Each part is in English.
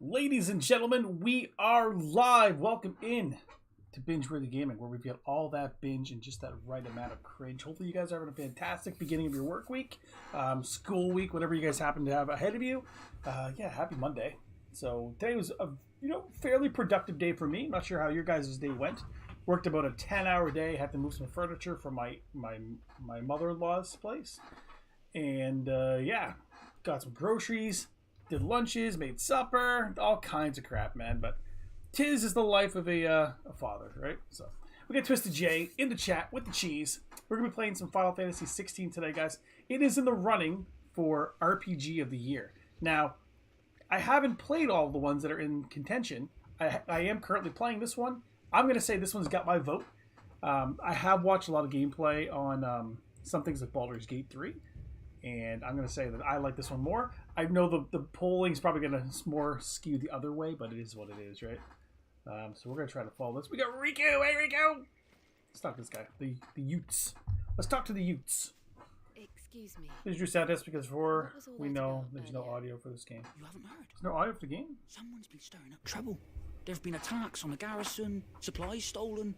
Ladies and gentlemen, we are live. Welcome in to Bingeworthy Gaming, where we've got all that binge and just that right amount of cringe. Hopefully you guys are having a fantastic beginning of your work week, school week, whatever you guys happen to have ahead of you. Yeah, happy Monday. So today was a fairly productive day for me. Not sure how your guys' day went. Worked about a 10-hour day. Had to move some furniture from my mother-in-law's place. And yeah, got some groceries. Did lunches, made supper, all kinds of crap, man. But tis is the life of a father, right? So we got Twisted J in the chat with the cheese. We're going to be playing some Final Fantasy 16 today, guys. It is in the running for RPG of the Year. Now, I haven't played all the ones that are in contention. I am currently playing this one. I'm going to say this one's got my vote. I have watched a lot of gameplay on some things like Baldur's Gate 3. And I'm going to say that I like this one more. I know the polling's probably going to more skew the other way, but it is what it is, right? So we're going to try to follow this. We got Riku. Hey, Riku! Let's talk to this guy. The Utes. Let's talk to the Utes. Excuse me. There's your status because we know there's no audio for this game. You haven't heard? There's no audio for the game? Someone's been stirring up trouble. There have been attacks on the garrison, supplies stolen.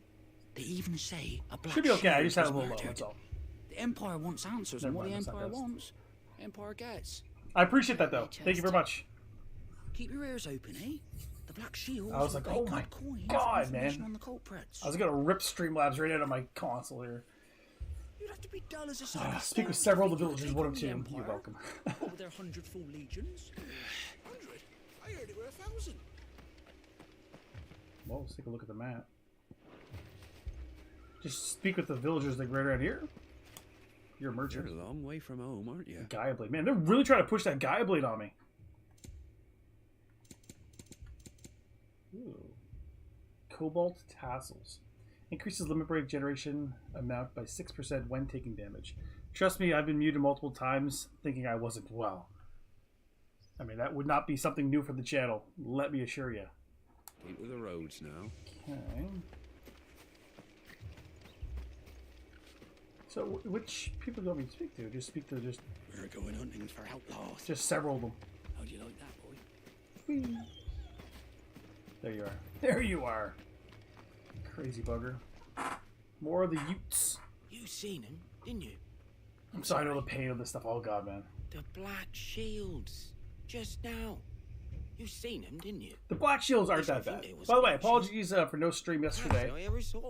They even say a black Should be okay. I just had a was little low, murdered. that's all. The Empire wants answers, Never and what the mind, that's not Empire this. wants, the Empire gets. I appreciate that, though. Thank you very much. Keep your ears open, eh? The Black Shields. I was like, oh my God, man. On the culprits. I was going to rip Streamlabs right out of my console here. You'd have to be dull as a sack. Speak with several of the villagers, one of two. You're welcome. What were their 100 full legions? 100? I heard it were 1,000. Well, let's take a look at the map. Just speak with the villagers like right around here. You're a merchant. You're a long way from home, aren't you? Gaia Blade. Man, they're really trying to push that Gaia Blade on me. Ooh. Cobalt Tassels. Increases limit break generation amount by 6% when taking damage. Trust me, I've been muted multiple times thinking I wasn't well. I mean, that would not be something new for the channel. Let me assure you. Keep with the roads now. Okay. So, which people do you want me to speak to? Just speak to We're going hunting for outlaws. just several of them. How do you like that, boy? Whee. There you are. There you are. Crazy bugger. More of the Utes. You seen him, didn't you? I'm sorry, I know the pain of this stuff. Oh, God, man. The Black Shields. Just now. You seen him, didn't you? The Black Shields aren't that bad. By the way, apologies for no stream yesterday.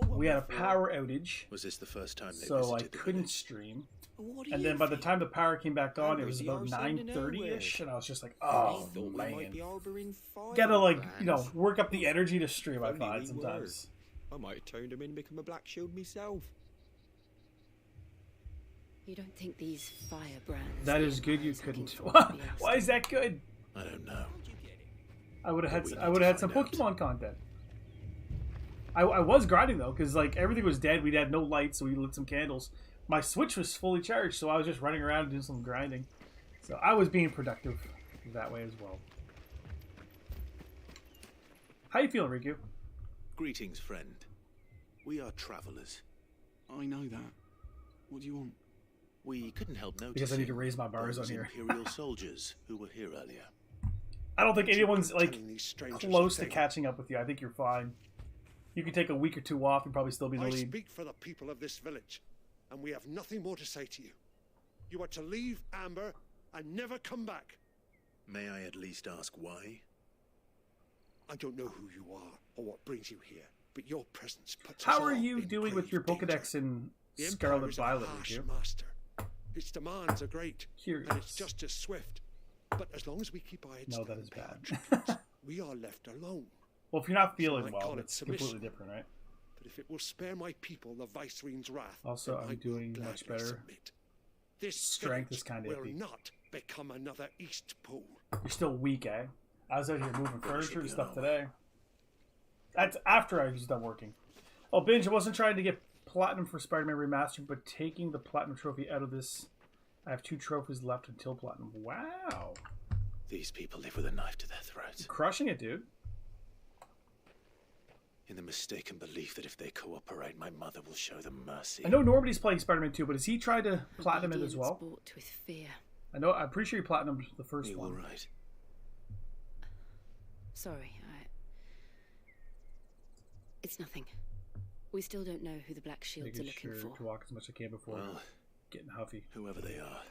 We had a power outage, Was this the first time they so I visited the couldn't village? stream. What do And you then by the think? time the power came back on, it was Amber's about the arse end of 9:30ish, and I was just like, They oh, thought we might be man. harboring Gotta, like, firebrands. work up the energy to stream, I Only find, we sometimes. I might have turned him in and become a black shield myself. You don't think these firebrands... That is good you looking couldn't. for to be Why is that good? I don't know. I would have We had need I would to have had some find out. Pokemon content. I was grinding though, because like everything was dead. We had no lights, so we lit some candles. My Switch was fully charged, so I was just running around doing some grinding. So I was being productive that way as well. How you feeling, Riku? Greetings, friend. We are travelers. I know that. What do you want? We couldn't help noticing Because I need to raise my bars on those here. Imperial soldiers who were here earlier. I don't think anyone's like Telling these strangers close to thing. catching up with you. I think you're fine. You can take a week or two off and probably still be in the I lead. speak for the people of this village, and we have nothing more to say to you. You are to leave Amber and never come back. May I at least ask why? I don't know who you are or what brings you here, but your presence puts us How are all you in doing with your grave danger. Pokedex in The Empire Scarlet is a Violet, harsh Riku? master. Its demands are great, Curious. and it's just as swift. But as long as we keep our heads No, down, that is bad. patrons, we are left alone. Well, if you're not So feeling I well, call it it's submission. completely different, right? But if it will spare my people the Viceroy's wrath, Also, then I'm I will doing much gladly better. submit. This Strength village is kinda will iffy. not become another East Pool. You're still weak, eh? I was out here moving should furniture and be stuff on our way. today. That's after I was done working. Oh, Binge, I wasn't trying to get Platinum for Spider-Man Remastered, but taking the Platinum trophy out of this. I have 2 trophies left until Platinum. Wow. These people live with a knife to their throats, Crushing it, dude. in the mistaken belief that if they cooperate, my mother will show them mercy. I know Normandy's playing Spider-Man 2, but has he tried to Platinum it as Obedience well? bought with fear. I'm pretty sure he Platinumed the first You all one. right? Sorry, It's nothing. We still don't know who the Black Shields are looking for. To walk as much as I can before Well, getting huffy. whoever they are,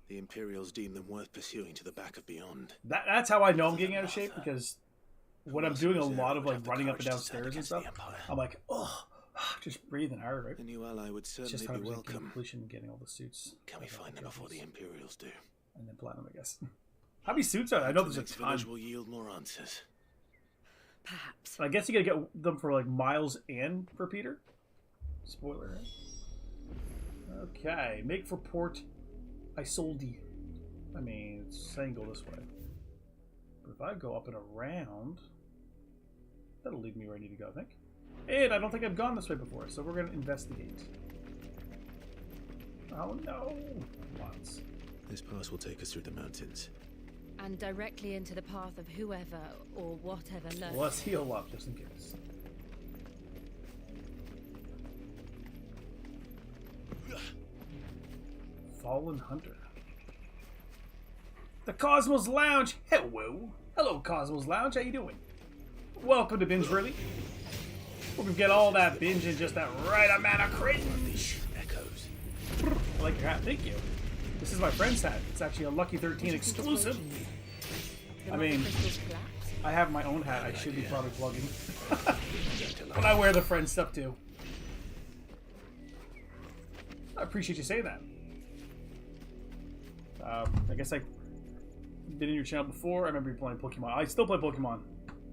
the Imperials deem them worth pursuing to the back of beyond. That's how I know I'm getting out of shape, because when I'm doing a lot of like running up and down stairs and stuff, I'm like, oh, just breathing hard, right? A new ally would It's certainly just be hard to get welcome. completion getting all the suits. Can we find them before the Imperials do? And then platinum, I guess. How many suits are there? I know The there's a next ton. village will yield more answers. Perhaps. I guess you gotta get them for like Miles and for Peter. Spoiler, right? Okay, make for Port Isolde. I mean, it's saying go this way. But if I go up and around, that'll lead me where I need to go, I think. And I don't think I've gone this way before, so we're gonna investigate. Oh no! Lots. This pass will take us through the mountains. And directly into the path of whoever or whatever lurks. Well, let's heal up just in case. Fallen Hunter. The Cosmos Lounge. Hello. Hello, Cosmos Lounge. How you doing? Welcome to Binge Worthy, where we get all that binge and just that right amount of cringe. Echoes. I like your hat. Thank you. This is my friend's hat. It's actually a Lucky 13 exclusive. I mean, I have my own hat I should be probably plugging. But I wear the friend stuff too. I appreciate you saying that. I guess I've been in your channel before. I remember you playing Pokemon. I still play Pokemon.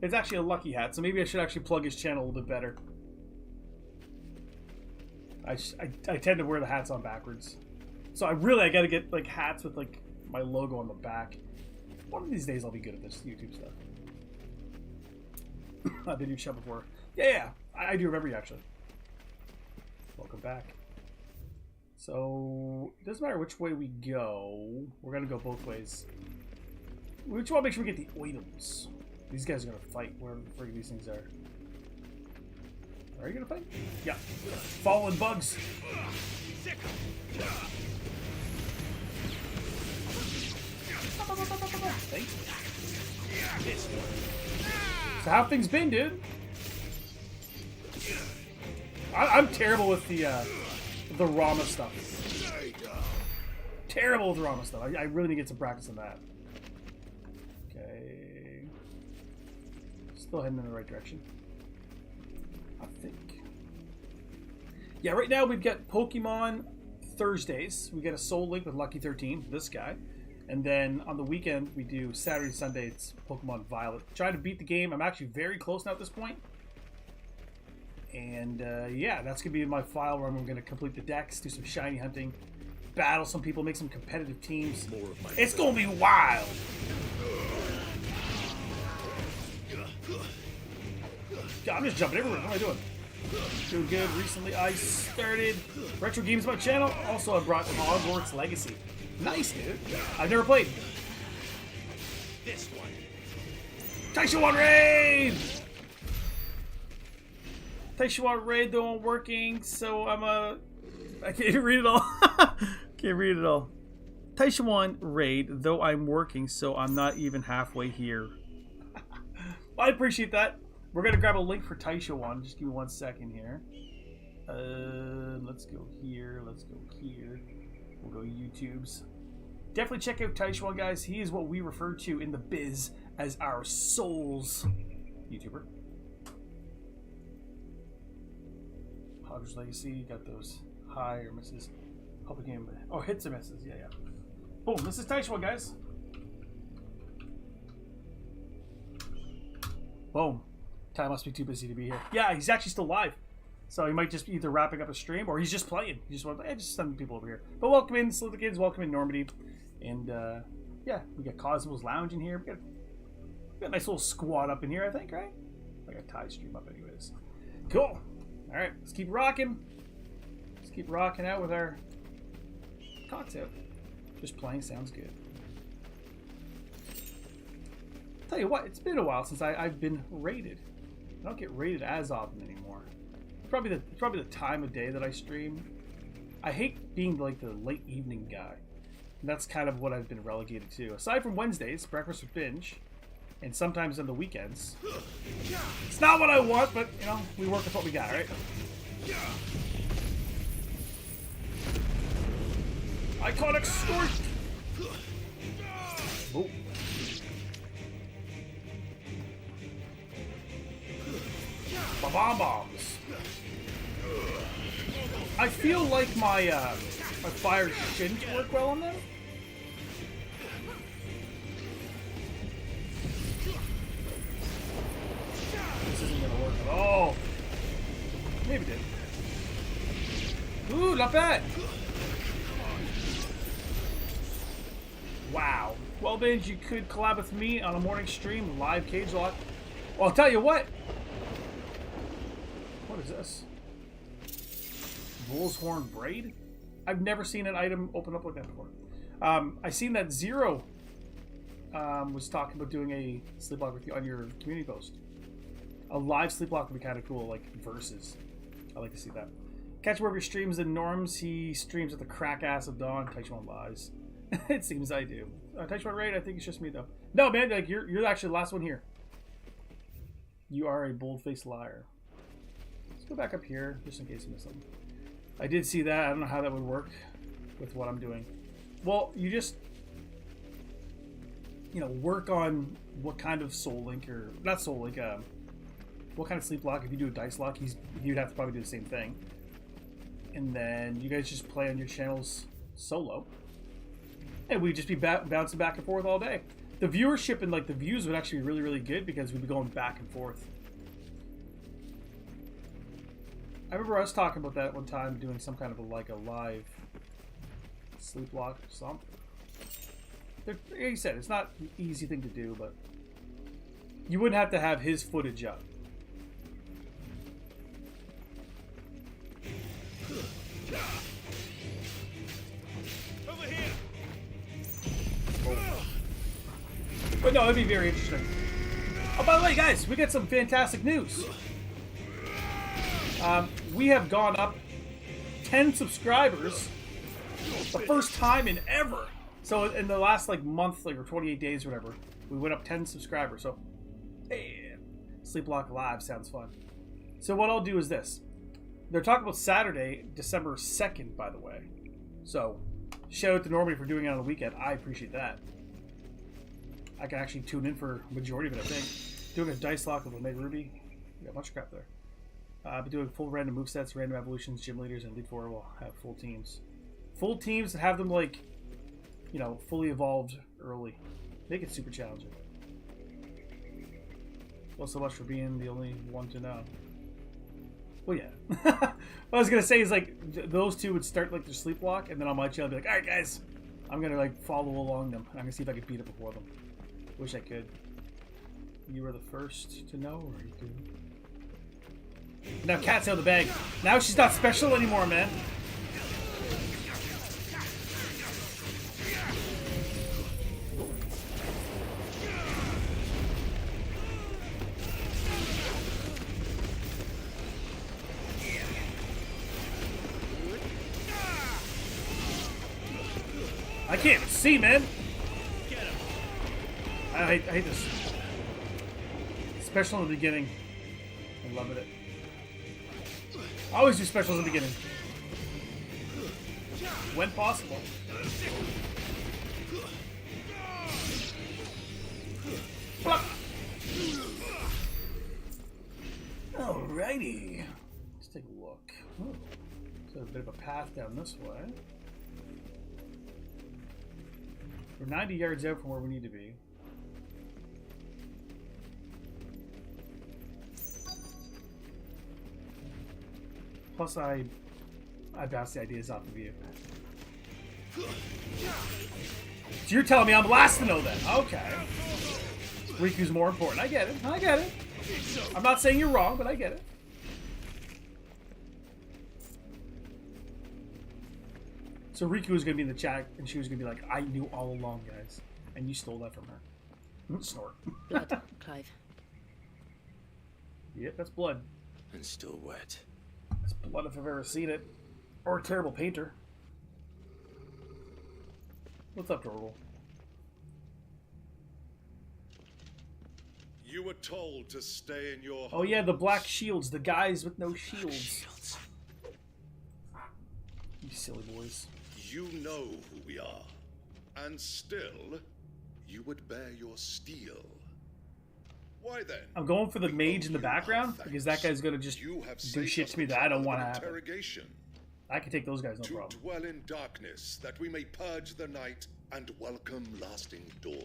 It's actually a Lucky hat, so maybe I should actually plug his channel a little bit better. I tend to wear the hats on backwards. So I gotta get like hats with like my logo on the back. One of these days I'll be good at this YouTube stuff. I've been in your channel before. Yeah, I do remember you actually. Welcome back. So it doesn't matter which way we go. We're gonna go both ways. We just want to make sure we get the items. These guys are gonna fight wherever the frig these things are. Are you gonna fight? Yeah. Fallen bugs. Thank you. So how have things been, dude? I'm terrible with the Rama stuff. Terrible with the Rama stuff. I really need to get some practice on that. Okay. Still heading in the right direction, I think. Yeah, right now we've got Pokemon Thursdays. We get a Soul Link with Lucky 13, this guy. And then on the weekend, we do Saturday, Sunday, it's Pokemon Violet. Trying to beat the game. I'm actually very close now at this point. And yeah, that's going to be my file where I'm going to complete the decks, do some shiny hunting, battle some people, make some competitive teams. It's going to be wild. God, I'm just jumping everywhere. What am I doing? Doing good. Recently, I started Retro Games on my channel. Also, I brought Hogwarts Legacy. Nice, dude. I've never played. This one. Taishuan Raid! Taishuan Raid, though I'm working, so I can't read it all. Can't read it all. Taishuan Raid, though I'm working, so I'm not even halfway here. I appreciate that. We're going to grab a link for Taishuan. Just give me 1 second here. Let's go here. Let's go here. We'll go YouTubes. Definitely check out Taishuan, guys. He is what we refer to in the biz as our Souls YouTuber. Hogwarts Legacy, got those high or misses. Public game, oh, hits and misses. Yeah. Boom, this is Taishuan, guys. Boom. Ty must be too busy to be here. Yeah, he's actually still live. So he might just be either wrapping up a stream or he's just playing. He just wants, just send people over here. But welcome in, Slither Kids. Welcome in, Normandy. And yeah, we got Cosmos Lounge in here. We got a nice little squad up in here, I think, right? I got Ty stream up anyways. Cool. All right, let's keep rocking. Let's keep rocking out with our cocktail. Just playing sounds good. Tell you what, it's been a while since I've been raided. I don't get raided as often anymore. It's probably the time of day that I stream. I hate being like the late evening guy. And that's kind of what I've been relegated to. Aside from Wednesdays, Breakfast with Binge, and sometimes on the weekends. It's not what I want, but, you know, we work with what we got, right? Iconic Snort! Oh. Bomb bombs. I feel like my fire shouldn't work well on them. This isn't gonna work at all. Maybe it did. Ooh, not bad. Wow. Well, Binge, you could collab with me on a morning stream, live cage lock. Well, I'll tell you what. What is this? Bull's horn braid? I've never seen an item open up like that before. I seen that Zero was talking about doing a sleep lock with you on your community post. A live sleep lock would be kind of cool, like versus. I like to see that. Catch one of your streams in Norms. He streams at the crack ass of dawn. Taichuan lies. It seems I do. Taichuan raid. I think it's just me though. No, man. Like you're actually the last one here. You are a bold-faced liar. Let's go back up here just in case I missed something. I did see that. I don't know how that would work with what I'm doing. Well, you just, you know, work on what kind of soul link or not soul link. What kind of sleep lock? If you do a dice lock, you'd have to probably do the same thing. And then you guys just play on your channels solo, and we'd just be bouncing back and forth all day. The viewership and like the views would actually be really, really good because we'd be going back and forth. I remember us talking about that one time, doing some kind of a live sleep lock or something. Like you said, it's not an easy thing to do, but you wouldn't have to have his footage up. Over here. Oh. But no, it'd be very interesting. Oh, by the way, guys, we got some fantastic news. We have gone up 10 subscribers, the first time in ever. So in the last like month, like or 28 days or whatever, we went up 10 subscribers. So, hey, Sleep Lock Live sounds fun. So what I'll do is this. They're talking about Saturday, December 2nd, by the way. So, shout out to Normie for doing it on the weekend. I appreciate that. I can actually tune in for a majority of it, I think. Doing a dice lock with Omega Ruby. We got a bunch of crap there. But doing full random movesets, random evolutions, gym leaders, and Elite Four will have full teams. Full teams that have them, like, you know, fully evolved early. Make it super challenging. Well, so much for being the only one to know. Well, yeah. What I was going to say is, like, those two would start, like, their sleep walk, and then on my channel, I'd be like, alright, guys, I'm going to, like, follow along them. I'm going to see if I can beat it before them. Wish I could. You were the first to know, or you could. Now Cat's out of the bag. Now she's not special anymore, man. I can't even see, man. I hate this. Special in the beginning. I'm loving it. I always do specials in the beginning. When possible. Alrighty. Let's take a look. Oh. So a bit of a path down this way. We're 90 yards out from where we need to be. Plus, I bounce the ideas off of you. So you're telling me I'm last to know then? Okay. Riku's more important. I get it. I get it. I'm not saying you're wrong, but I get it. So Riku was going to be in the chat, and she was going to be like, I knew all along, guys. And you stole that from her. Snort. Blood, Clive. Yep, that's blood. And still wet. That's blood if I've ever seen it. Or a terrible painter. What's up, Torgal? You were told to stay in your Oh yeah, the black shields, the guys with no shields. You silly boys. You know who we are. And still, you would bear your steel. Why then? I'm going for the mage in the background because that guy's gonna just do shit to me that I don't want to happen. I can take those guys, no problem. To dwell in darkness, that we may purge the night and welcome lasting dawn.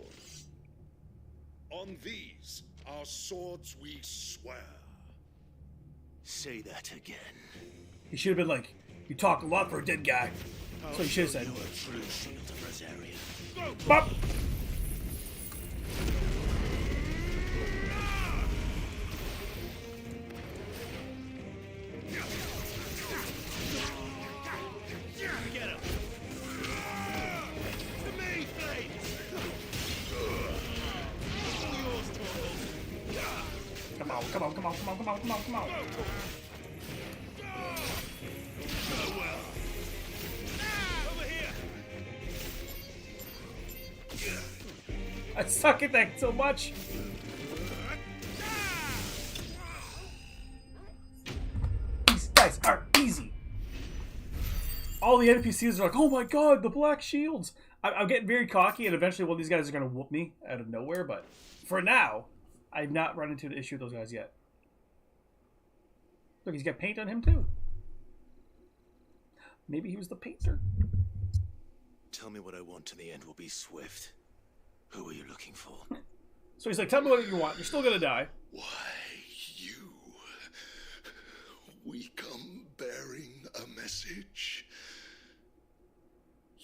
On these, our swords we swear. Say that again. He should have been like, "You talk a lot for a dead guy." So he should have said. True shield of Rosaria. Bop! Come on, come on, come on, come on, come on, come on, come on. I suck at that so much. These guys are easy. All the NPCs are like, "Oh my god, the black shields." I'm getting very cocky, and eventually one of these guys are going to whoop me out of nowhere, but for now, I've not run into an issue with those guys yet. Look, he's got paint on him too. Maybe he was the painter. Tell me what I want and the end will be swift. Who are you looking for? So he's like, "Tell me what you want. You're still gonna die." Why, you? We come bearing a message.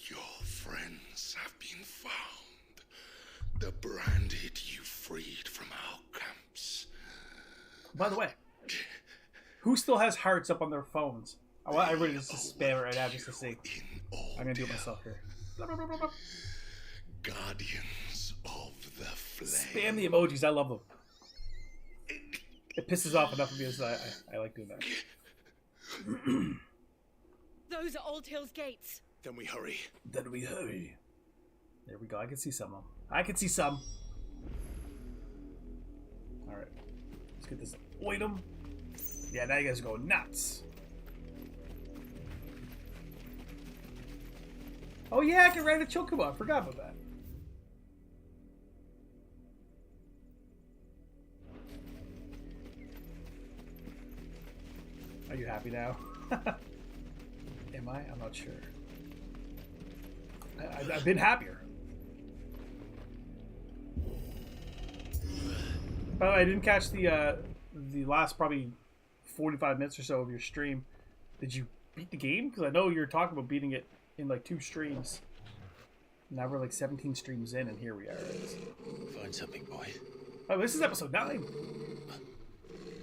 Your friends have been found. The branded you freed from our camps. By the way, who still has hearts up on their phones? I really just spam it right now just to see. I'm gonna do it myself here. Guardians of the flame. Spam the emojis. I love them. It pisses off enough of me as I like doing that. Those are Old Hill's gates. Then we hurry. Then we hurry. There we go. I can see some of them. I can see some. Alright. Let's get this item. Yeah, now you guys are going nuts. Oh yeah, I can ride a chocobo. I forgot about that. Are you happy now? Am I? I'm not sure. I've been happier. By the way, I didn't catch the last probably 45 minutes or so of your stream. Did you beat the game? Because I know you're talking about beating it in like 2 streams. Now we're like 17 streams in, and here we are. Find something, boy. Oh, this is episode 9.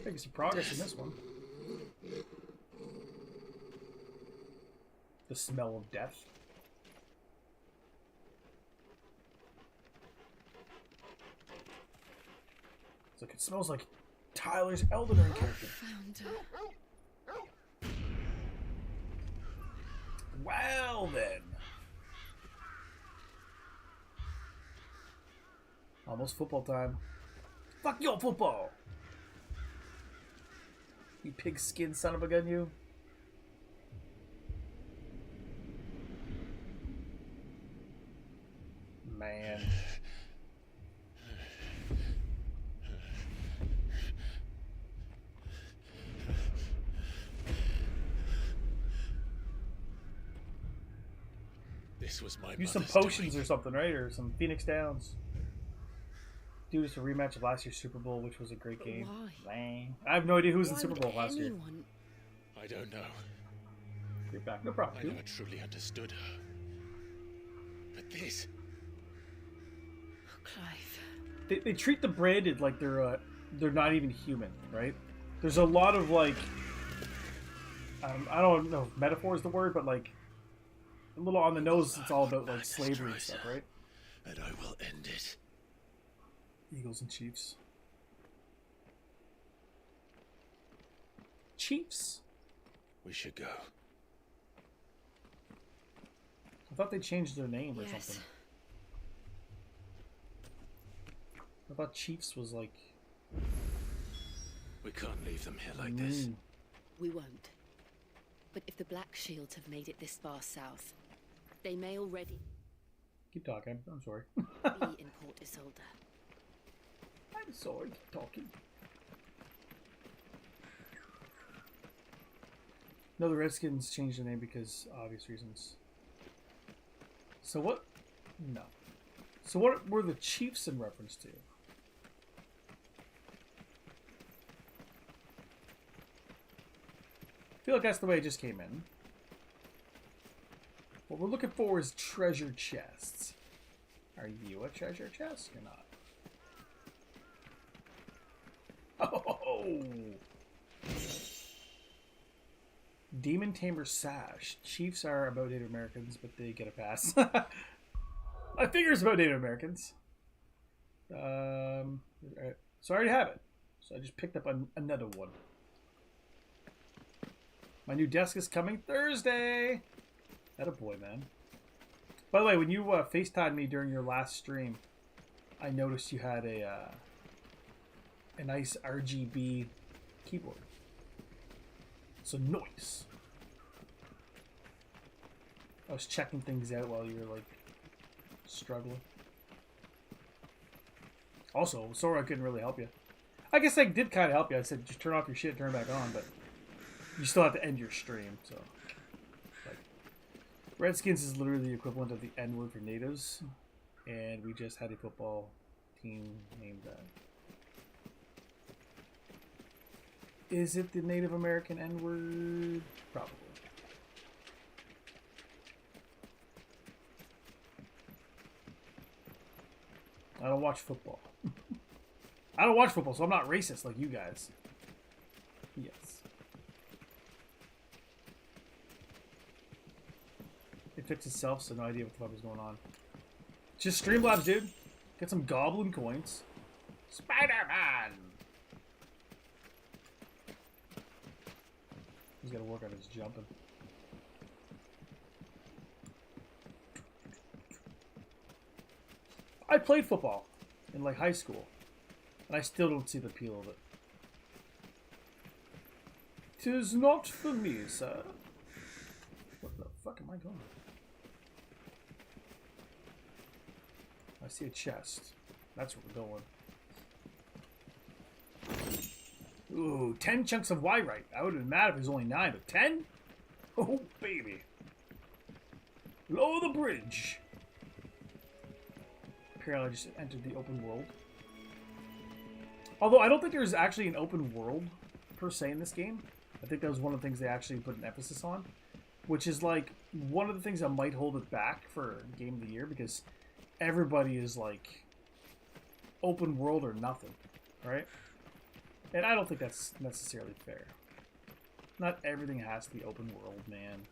Making some progress in this one. The smell of death. It's like, it smells like Tyler's Elden Ring character. Found her. Well then. Almost football time. Fuck your football! You pig-skin son of a gun, you. Man. This was my Use some mother's potions doing. or something, right? Or some Phoenix Downs. Do this a rematch of last year's Super Bowl, which was a great game. Why? I have no idea who was in Why Super would Bowl last year. anyone- I don't know. You're back. No problem, I dude. never truly understood her. But this... Clive. They treat the branded like they're not even human, right? There's a lot of like, I don't know if metaphor is the word, but like a little on the nose. It's all about like slavery and stuff, right? And I will end it. Eagles and Chiefs. Chiefs? We should go. I thought they changed their name or Yes. something. I thought Chiefs was like We can't leave them here like this. We won't. But if the Black Shields have made it this far south, they may already Keep talking. I'm sorry. be in Port Isolde. I'm sorry. Keep talking. No, the Redskins changed the name because obvious reasons. So what? No. So what were the Chiefs in reference to? I feel like that's the way it just came in. What we're looking for is treasure chests. Are you a treasure chest? You're not. Oh! Demon Tamer Sash. Chiefs are about Native Americans, but they get a pass. I figure it's about Native Americans. So I already have it. So I just picked up another one. My new desk is coming Thursday. Attaboy, man. By the way, when you FaceTimed me during your last stream, I noticed you had a nice RGB keyboard. So nice. I was checking things out while you were like struggling. Also, sorry I couldn't really help you. I guess I did kind of help you. I said just turn off your shit, turn it back on, but you still have to end your stream. So, like, Redskins is literally the equivalent of the N-word for natives, and we just had a football team named that. Is it the Native American N-word? Probably. I don't watch football. I don't watch football, so I'm not racist like you guys. Yes. It fixed itself, so no idea what the fuck is going on. Just Streamlabs, dude. Get some goblin coins. Spider-Man! He's gotta work on his jumping. I played football in like high school, and I still don't see the appeal of it. 'Tis not for me, sir. What the fuck am I doing? I see a chest. That's where we're going. Ooh, 10 chunks of Wyrite. I would have been mad if it was only 9, but 10? Oh, baby. Lower the bridge. Apparently I just entered the open world. Although I don't think there's actually an open world per se in this game. I think that was one of the things they actually put an emphasis on. Which is like one of the things that might hold it back for Game of the Year, because everybody is like open world or nothing, right? And I don't think that's necessarily fair. Not everything has to be open world, man.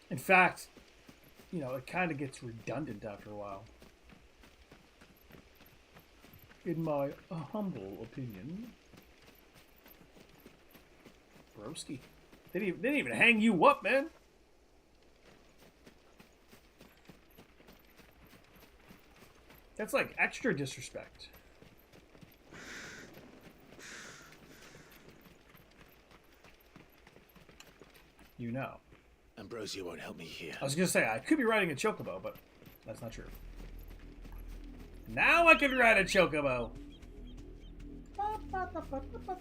In fact, you know, it kind of gets redundant after a while. In my humble opinion. Broski. They didn't even hang you up, man. That's like extra disrespect. You know. Ambrosia won't help me here. I was gonna say, I could be riding a chocobo, but that's not true. Now I can ride a chocobo!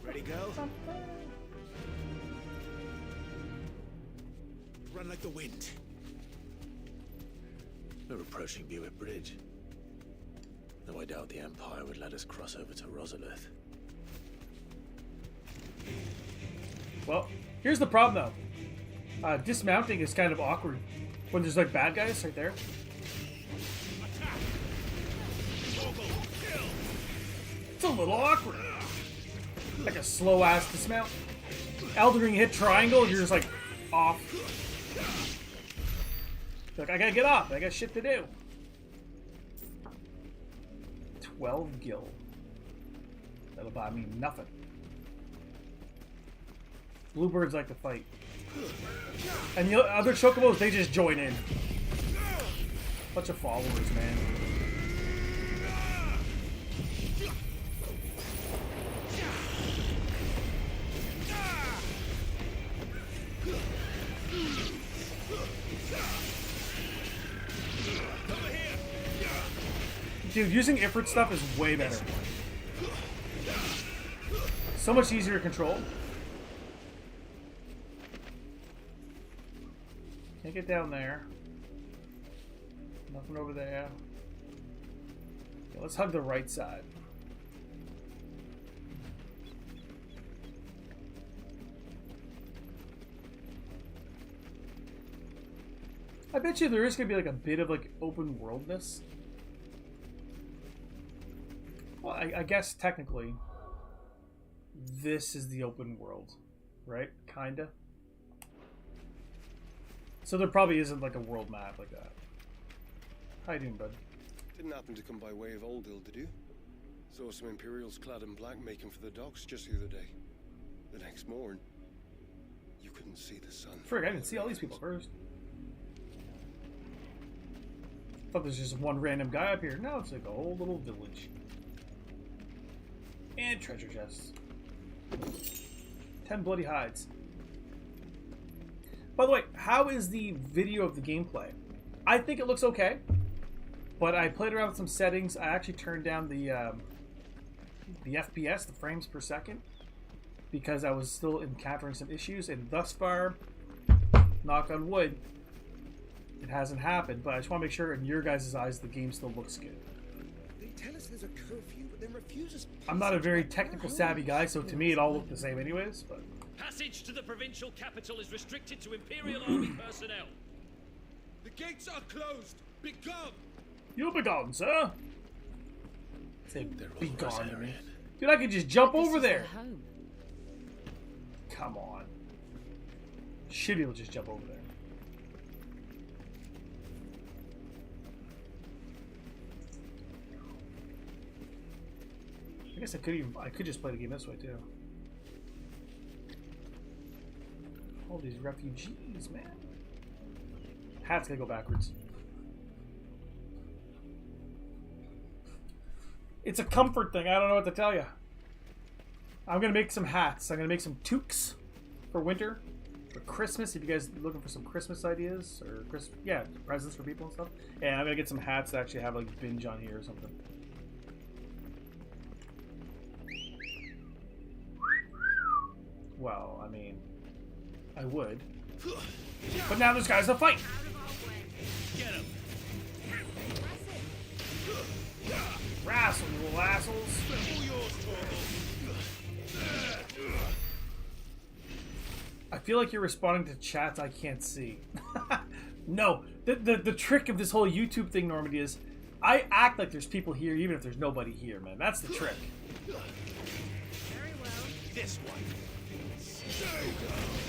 Ready, go? Run like the wind. We're approaching Buick Bridge. Though I doubt the Empire would let us cross over to Rosalith. Well, here's the problem though. Dismounting is kind of awkward when there's like bad guys right there. It's a little awkward. Like a slow ass dismount. Elden Ring hit triangle, you're just like off. Like, I gotta get off, I got shit to do. 12 gil. That'll buy me nothing. Bluebirds like to fight. And the other chocobos, they just join in. Bunch of followers, man. Dude, using Ifrit stuff is way better. So much easier to control. Can't get down there. Nothing over there. Okay, let's hug the right side. I bet you there is going to be like a bit of like open worldness. Well, I guess technically this is the open world, right? Kinda. So there probably isn't like a world map like that. How you doing, bud? Didn't happen to come by way of Oldhill, did you? Saw some Imperials clad in black making for the docks just the other day. The next morn, you couldn't see the sun. Frig, I didn't see all these people first. Thought there's just one random guy up here. No, it's like a whole little village. And treasure chests. 10 bloody hides. By the way, how is the video of the gameplay? I think it looks okay, but I played around with some settings. I actually turned down the FPS, the frames per second, because I was still encountering some issues, and thus far, knock on wood, it hasn't happened. But I just want to make sure in your guys' eyes the game still looks good. They tell us there's a curfew, but then refuse us. I'm not a very technical savvy guy, so to me it all looked the same anyways, but... Passage to the provincial capital is restricted to Imperial Army personnel. The gates are closed. Be gone. You'll be gone, sir. Say, be gone to me. Dude, I could just jump over there. Home. Come on. Should be able to just jump over there. I guess I could just play the game this way too. All these refugees, man. Hat's gonna go backwards. It's a comfort thing. I don't know what to tell you. I'm gonna make some hats. I'm gonna make some toques for winter, for Christmas. If you guys are looking for some Christmas ideas or presents for people and stuff. And I'm gonna get some hats that actually have like binge on here or something. Well, I mean, I would. But now this guy's a fight. Get him. Wrestle, you little assholes. I feel like you're responding to chats I can't see. No, the trick of this whole YouTube thing, Normandy, is I act like there's people here even if there's nobody here, man. That's the trick. Very well. This one.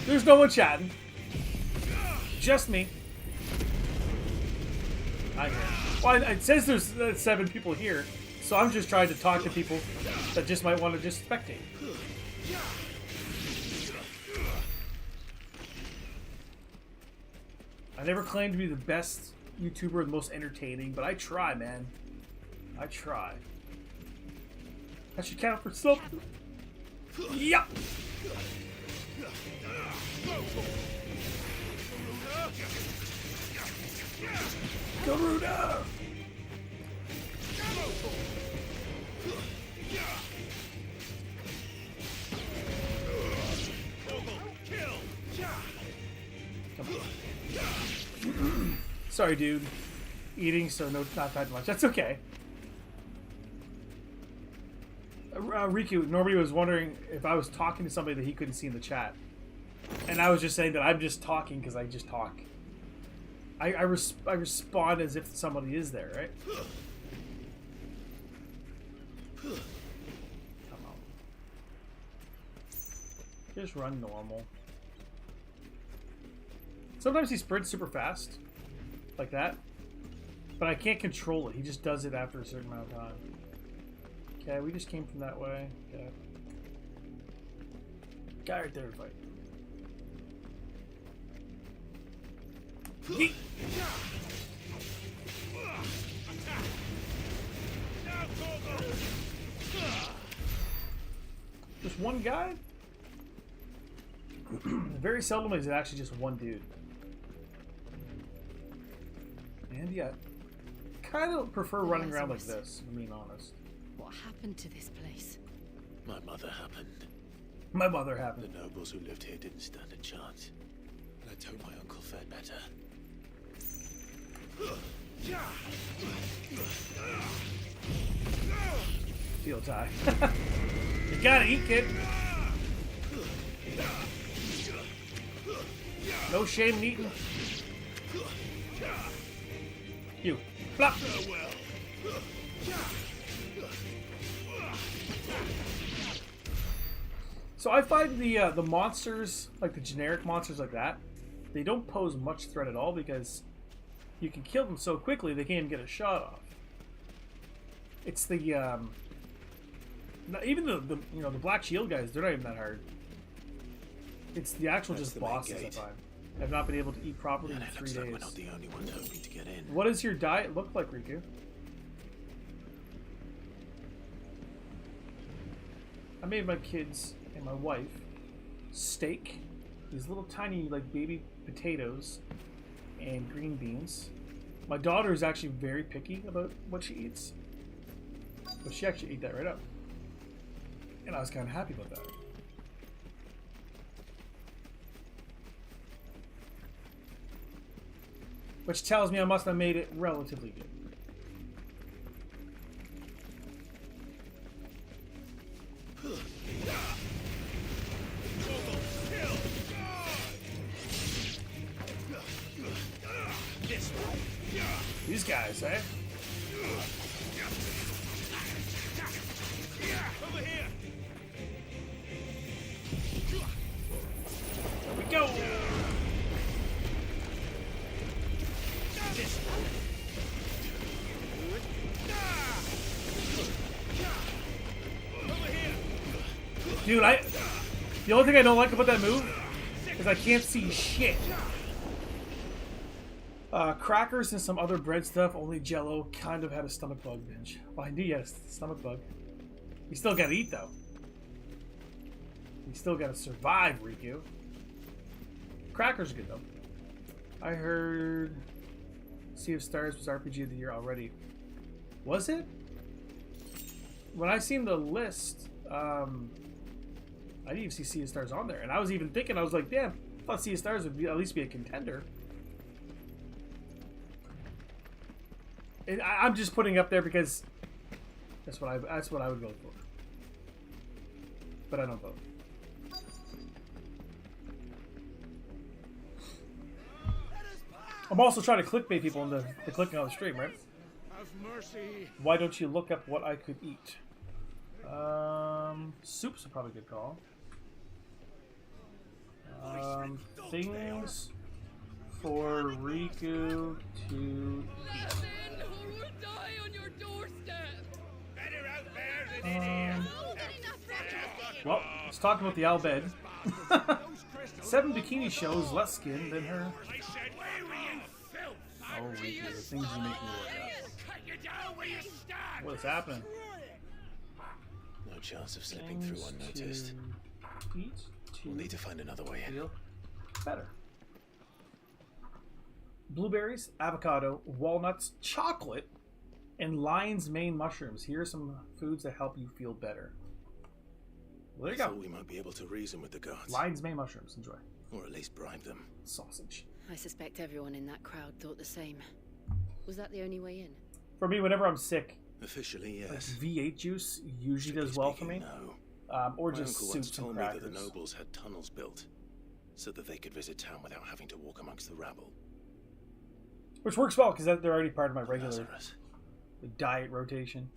There's no one chatting. Just me. I hear. Well, it says there's 7 people here, so I'm just trying to talk to people that just might want to just spectate. I never claimed to be the best YouTuber or the most entertaining, but I try, man. I try. That should count for something. Yup. Garuda! Sorry, dude. Eating, so not that much. That's okay. Riku, nobody was wondering if I was talking to somebody that he couldn't see in the chat. And I was just saying that I'm just talking because I just talk. I respond as if somebody is there, right? Come on. Just run normal. Sometimes he sprints super fast. Like that. But I can't control it. He just does it after a certain amount of time. Okay, we just came from that way. Okay. Guy right there to fight. Yeet. Just one guy? Very seldom is it actually just one dude. And yeah, kind of prefer running around like Lazarus. this, if I'm being honest. What happened to this place? My mother happened. My mother The happened. nobles who lived here didn't stand a chance. Let's hope my uncle fared better. Steel tie. You gotta eat, kid. No shame in eating. You. Flop. So I find the monsters, like the generic monsters like that, they don't pose much threat at all because you can kill them so quickly they can't even get a shot off. It's the even the you know the black shield guys, they're not even that hard. It's the actual That's just the main bosses I gate. find. I've not been able to eat properly And in it 3 looks like days. we're not the only ones hoping to get in. What does your diet look like, Riku? I made my kids and my wife steak, these little tiny like baby potatoes, and green beans. My daughter is actually very picky about what she eats, but she actually ate that right up, and I was kind of happy about that. Which tells me I must have made it relatively good. These guys, eh? Over here! There we go! Dude, the only thing I don't like about that move is I can't see shit. Crackers and some other bread stuff, only Jello kind of had a stomach bug binge. Well, I knew you had a stomach bug. You still gotta eat, though. You still gotta survive, Riku. Crackers are good, though. I heard Sea of Stars was RPG of the year already. Was it? When I seen the list, I didn't even see Sea of Stars on there. And I was even thinking, I was like, damn, I thought Sea of Stars would at least be a contender. I'm just putting it up there because that's what I would vote for. But I don't vote. I'm also trying to clickbait people into clicking on the stream, right? Have mercy. Why don't you look up what I could eat? Soup's a probably good call. Things for Riku to eat. Well, let's talk about the Al bed. 7 bikini shows less skin than her. Oh, Riku, the things you make me work at. What is happening? No chance of slipping through unnoticed. Eat We'll need to find another way in. feel better. Blueberries, avocado, walnuts, chocolate, and lion's mane mushrooms. Here are some foods that help you feel better. Well, there you I go. thought we might be able to reason with the guards. Lion's mane mushrooms. Enjoy. Or at least bribe them. Sausage. I suspect everyone in that crowd thought the same. Was that the only way in? For me, whenever I'm sick, Officially, yes. V8 juice usually Strictly does well for speaking, me. No. Or My just uncle once soups and told me that crackers. the nobles had tunnels built so that they could visit town without having to walk amongst the rabble. Which works well because they're already part of my regular Lazarus. diet rotation.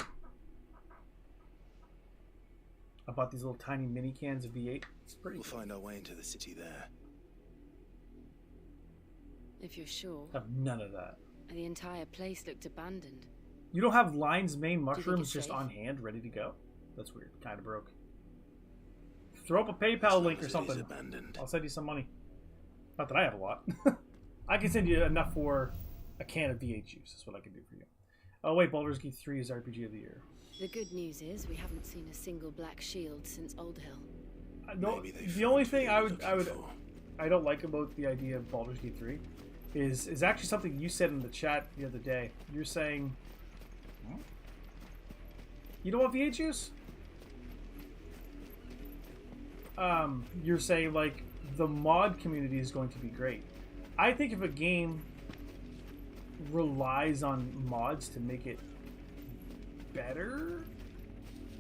I bought these little tiny mini cans of V8. It's pretty We'll good. find our way into the city there. If you're sure. I have none of that. The entire place looked abandoned. You don't have lion's mane think mushrooms it's just safe? on hand, ready to go? That's weird. Kind of broke. Throw up a As PayPal long link as or it is something. abandoned. I'll send you some money. Not that I have a lot. I can send you enough for a can of V8 juice. That's what I can do for you. Oh wait, Baldur's Gate 3 is RPG of the year. The good news is we haven't seen a single black shield since Old Hill. No, Maybe they the found only what thing they I were would looking for. I don't like about the idea of Baldur's Gate 3 is actually something you said in the chat the other day. You're saying, you don't want V8 juice? You're saying, like, the mod community is going to be great. I think if a game relies on mods to make it better,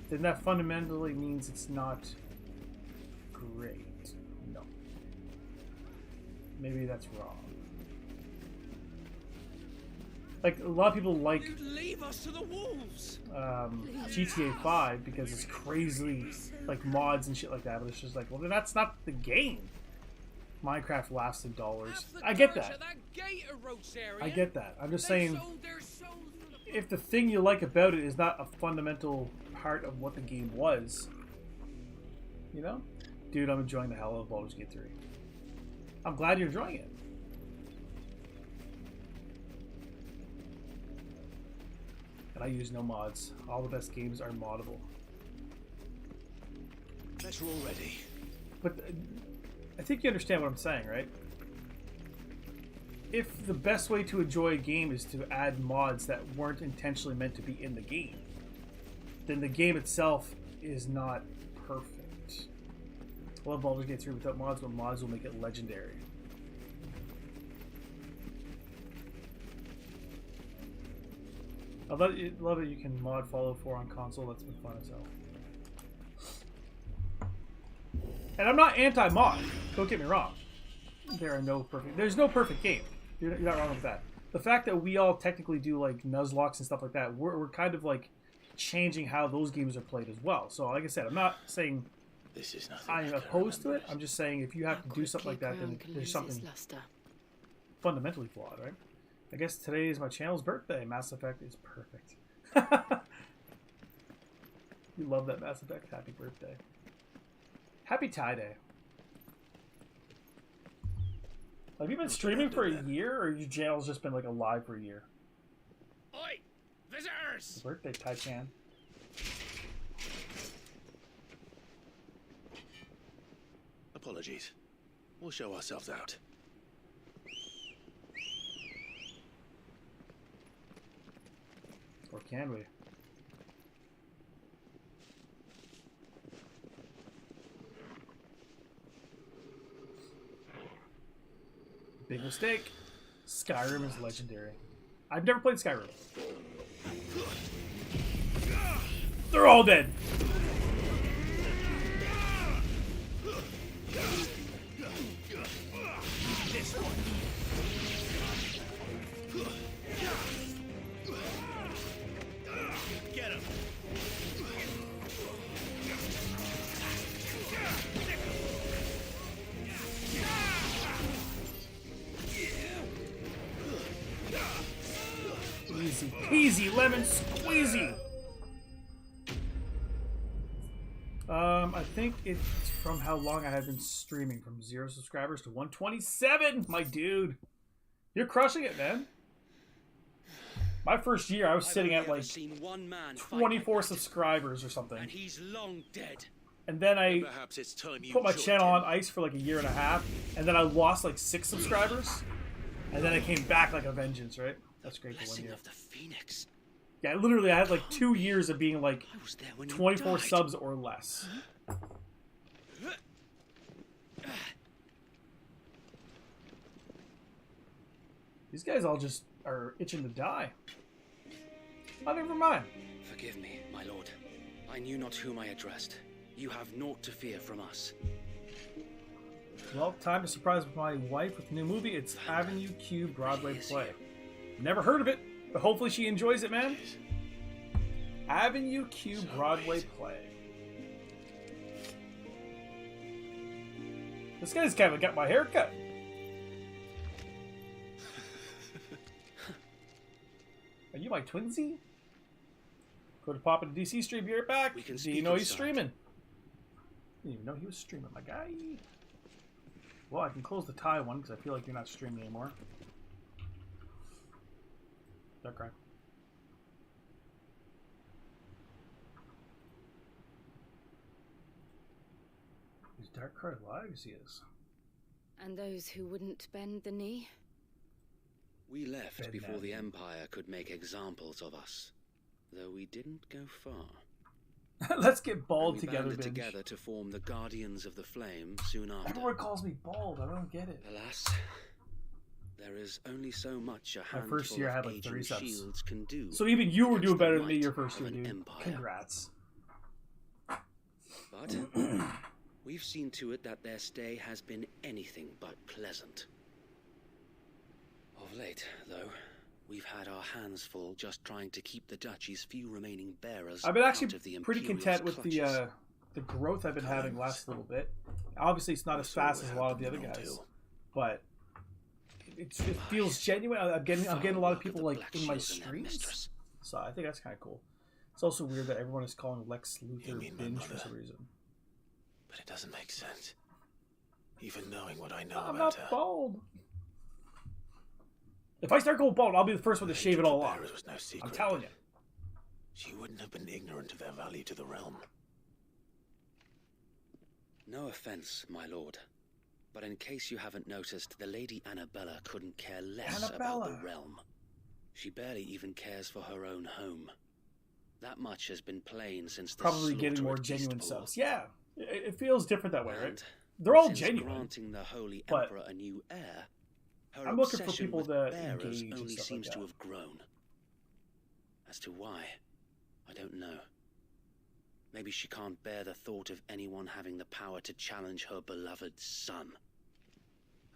then that fundamentally means it's not great. No. Maybe that's wrong. Like, a lot of people like Leave us to the wolves. GTA 5 because it's crazy, like, mods and shit like that, but it's just like, well, then that's not the game. Minecraft lasts in dollars. I get that. I get that. I'm just saying, if the thing you like about it is not a fundamental part of what the game was, you know? Dude, I'm enjoying the hell of Baldur's Gate 3. I'm glad you're enjoying it. And I use no mods. All the best games are moddable. Let's roll ready. But I think you understand what I'm saying, right? If the best way to enjoy a game is to add mods that weren't intentionally meant to be in the game, then the game itself is not perfect. I love Baldur's Gate 3 without mods, but mods will make it legendary. I love that you can mod Fallout 4 on console. That's been fun as hell. And I'm not anti-mod. Don't get me wrong. There's no perfect game. You're not wrong with that. The fact that we all technically do like Nuzlocke and stuff like that, we're kind of like changing how those games are played as well. So like I said, I'm not saying This is nothing I'm opposed to it. I'm just saying if you have to do something like that, then there's something fundamentally flawed, right? I guess today is my channel's birthday. Mass Effect is perfect. You love that Mass Effect. Happy birthday. Happy Tie Day. Have you been streaming for a year, or your channel's just been like alive for a year? Oi! Visitors! Happy birthday, Tai-Chan. Apologies. We'll show ourselves out. Or can we? Big mistake. Skyrim is legendary. I've never played Skyrim. They're all dead. This one. Get him. Easy peasy lemon squeezy. I think it's from how long I have been streaming, from 0 subscribers to 127. My dude, you're crushing it, man. My first year, I was sitting at like 24 subscribers or something. And he's long dead. And then I Perhaps it's time you put my joined channel him. on ice for like a year and a half, and then I lost like 6 subscribers, and then I came back like a vengeance, right? That's great for 1 Blessing year. of the Phoenix. Yeah, literally, I had like 2 years of being like I was there when you 24 died. subs or less. These guys all just are itching to die. Oh, never mind. Forgive me, my lord. I knew not whom I addressed. You have naught to fear from us. Well, time to surprise my wife with a new movie. It's Avenue Q Broadway play. Never heard of it, but hopefully she enjoys it, man. Avenue Q Broadway play. This guy's kind of got my haircut. Are you my twinsy? Go to pop into DC stream, be right back. We can Do you speak know of he's sight. streaming? Didn't even know he was streaming, my guy. Well, I can close the tie one because I feel like you're not streaming anymore. Darkrai. Is Darkrai live? Yes, he is. And those who wouldn't bend the knee? We left Been before there. the Empire could make examples of us, though we didn't go far. Let's get bald And we together, banded Binge. together to form the Guardians of the Flame soon after. Everyone calls me bald. I don't get it. Alas, there is only so much a My handful first year I had of like 30 aging subs. shields can do. So even you were against doing the better than me might your first of year, an dude. empire. Congrats. But we've seen to it that their stay has been anything but pleasant. Of late, though, we've had our hands full just trying to keep the duchy's few remaining bearers I've been out actually of the pretty Imperial's content with clutches. the growth I've been having last little bit. Obviously, it's not as fast as a lot of the other guys, but it feels genuine. I'm getting a lot of people like in my streams, so I think that's kind of cool. It's also weird that everyone is calling Lex Luthor Binge for some reason. But it doesn't make sense. Even knowing what I know I'm about not her. bald. If I start going bald, I'll be the first one to shave it all off. Was no secret. I'm telling you. She wouldn't have been ignorant of their value to the realm. No offense, my lord, but in case you haven't noticed, the Lady Annabella couldn't care less about the realm. She barely even cares for her own home. That much has been plain since the Probably getting slaughter more at genuine Eastpool. subs. Yeah, it feels different that way, right? And They're all since genuine. granting the Holy but Emperor a new heir, her I'm looking for obsession people with to bearers engage and only stuff seems like to that. have grown. As to why, I don't know. Maybe she can't bear the thought of anyone having the power to challenge her beloved son.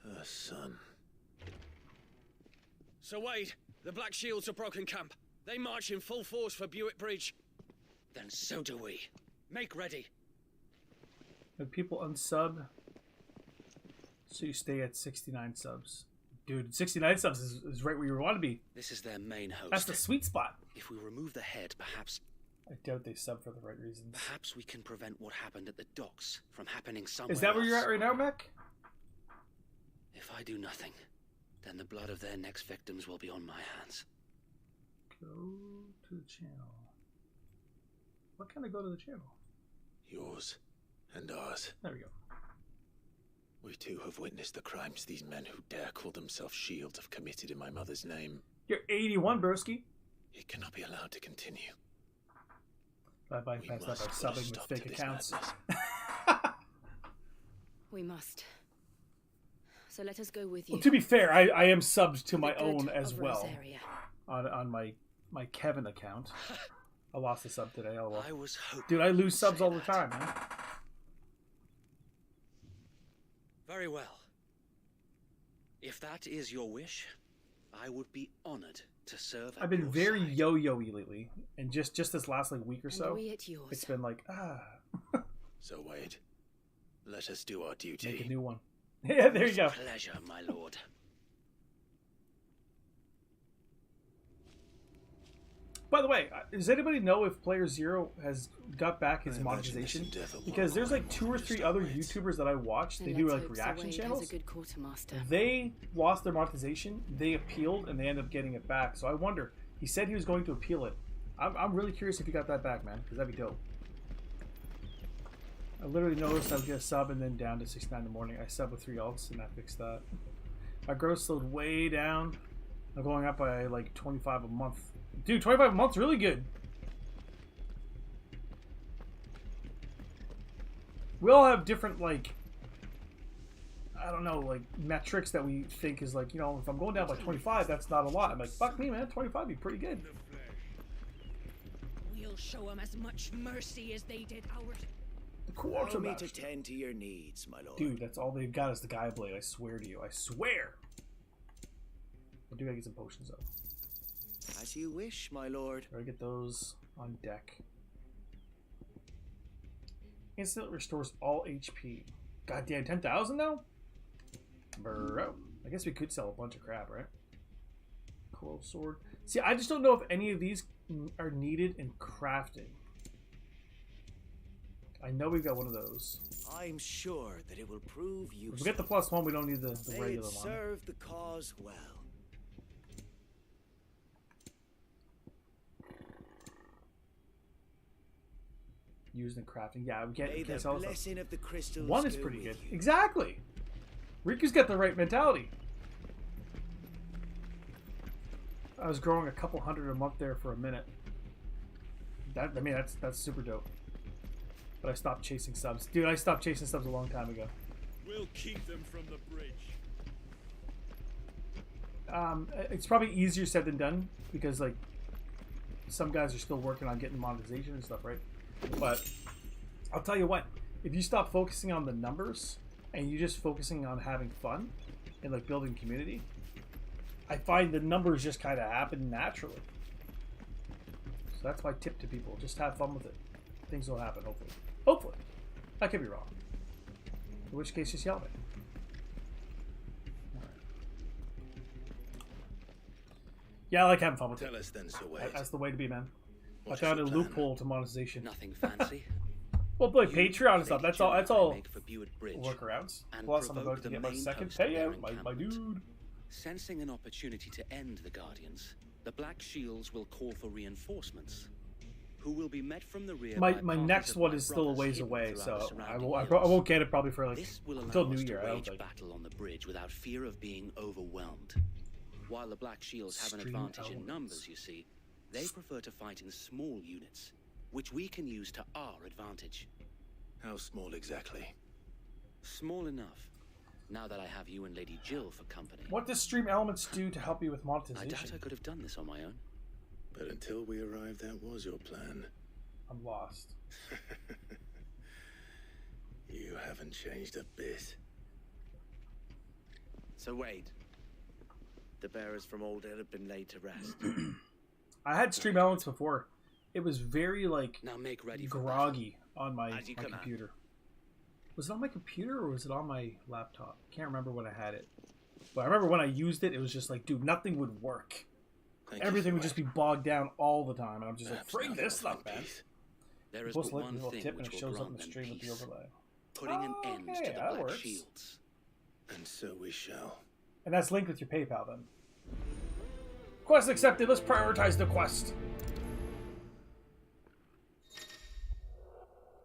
Her son. Sir Wade, the Black Shields have broken camp. They march in full force for Buick Bridge. Then so do we. Make ready. When people unsub, so you stay at 69 subs. Dude, 69 subs is right where you want to be. This is their main host. That's the sweet spot. If we remove the head, perhaps I doubt they sub for the right reasons. we can prevent what happened at the docks from happening somewhere Is that where you're else. at right now, Mech? If I do nothing, then the blood of their next victims will be on my hands. Go to the channel. What can I go to the channel? Yours and ours. There we go. We too have witnessed the crimes these men who dare call themselves shields have committed in my mother's name. You're 81, broski. It cannot be allowed to continue. I bypass that by must put a subbing with stop to fake this accounts. madness. We must. So let us go with you. Well, to be fair, I am subbed to my The good own as of well Rosaria. on my Kevin account. I lost a sub today. Oh well. I was hoping Dude, I lose you'd subs say all the that. time, man. Very well. If that is your wish, I would be honored to serve at I've been your very side. yo-yo-y lately, and just this last like week or And so, we at yours. it's been like So Wade, let us do our duty. make a new one. Yeah, there you go. Pleasure, my lord. By the way, does anybody know if Player Zero has got back his I imagine this monetization? endeavor will Because there's like require 2 or more 3 wisdom, other Wade. YouTubers that I watch. They Then do let's like hope Sir reaction Wade channels. has a good quartermaster. They lost their monetization. They appealed and they ended up getting it back. So I wonder. He said he was going to appeal it. I'm really curious if he got that back, man, because that'd be dope. I literally noticed I would get a sub and then down to 69 in the morning. I sub with 3 alts and I fixed that. My growth slowed way down. I'm going up by like 25 a month. Dude, 25 a month's really good. We all have different, like, I don't know, like, metrics that we think is like, you know, if I'm going down by 25, that's not a lot. I'm like, fuck me, man, 25 would be pretty good. We'll show them as much mercy as they did ours. Allow me to tend to your needs, my lord. Dude, that's all they've got is the Gaia Blade, I swear to you. I swear! I do gotta get some potions, though. As you wish, my lord. Gotta get those on deck. Instantly restores all HP. Goddamn, 10,000 now? Bro. I guess we could sell a bunch of crap, right? Coral sword. See, I just don't know if any of these are needed in crafting. I know we've got one of those. I'm sure that it will prove useful. If we get the +1, we don't need the May regular it one. serve the cause well. Used in crafting. Yeah, we can't, May we can't the sell blessing stuff. of the crystals 1 is go pretty with good. you. Exactly! Riku's got the right mentality. I was growing a couple hundred a month there for a minute. That's super dope. But I stopped chasing subs. Dude, I stopped chasing subs a long time ago. We'll keep them from the bridge. It's probably easier said than done because like some guys are still working on getting monetization and stuff, right? But I'll tell you what, if you stop focusing on the numbers and you're just focusing on having fun and like building community, I find the numbers just kind of happen naturally. So that's my tip to people. Just have fun with it. Things will happen, hopefully. Hopefully. I could be wrong. In which case, just yell at me. Right. Yeah, I like having fun with it. Tell us then, Sir Wade. That's the way to be, man. What's I found a your plan? loophole to monetization. Nothing fancy. Well, boy, Patreon and stuff. That's all. That's all Make for Buick Bridge workarounds. and Plus, I'm provoke about to the get my main second post of their payout, my encampment. dude. Sensing an opportunity to end the Guardians, the Black Shields will call for reinforcements, who will be met from the rear. My by next parties one of is my still a brothers ways hidden away, throughout the so I surrounding won't hills. get it probably for like This will allow until us New Year. to I don't wage think. battle on the bridge without fear of being overwhelmed. While the Black Shields have an Stream advantage in elements. numbers, you see, they prefer to fight in small units, which we can use to our advantage. How small exactly? Small enough. Now that I have you and Lady Jill for company. What does Stream Elements do to help you with I doubt monetization? I could have done this on my own. But until we arrived, that was your plan. I'm lost. You haven't changed a bit. So Wade, the bearers from Old Ed have been laid to rest. I had Stream Elements before. It was very like Now make ready for groggy on my As you my command. computer. Was it on my computer or was it on my laptop? Can't remember when I had it. But I remember when I used it, it was just like, dude, nothing would work. Thank you, Everything Sir would just Wade. be bogged down all the time, and I'm just like, Perhaps bring now this we'll stuff, find man. peace. There is Supposed but to let me one little thing tip and which it will shows up in grant the them stream with the peace, overlay. putting an Oh, end okay, to the that Black works. Shields. And so we shall. And that's linked with your PayPal then. Quest accepted. Let's prioritize the quest.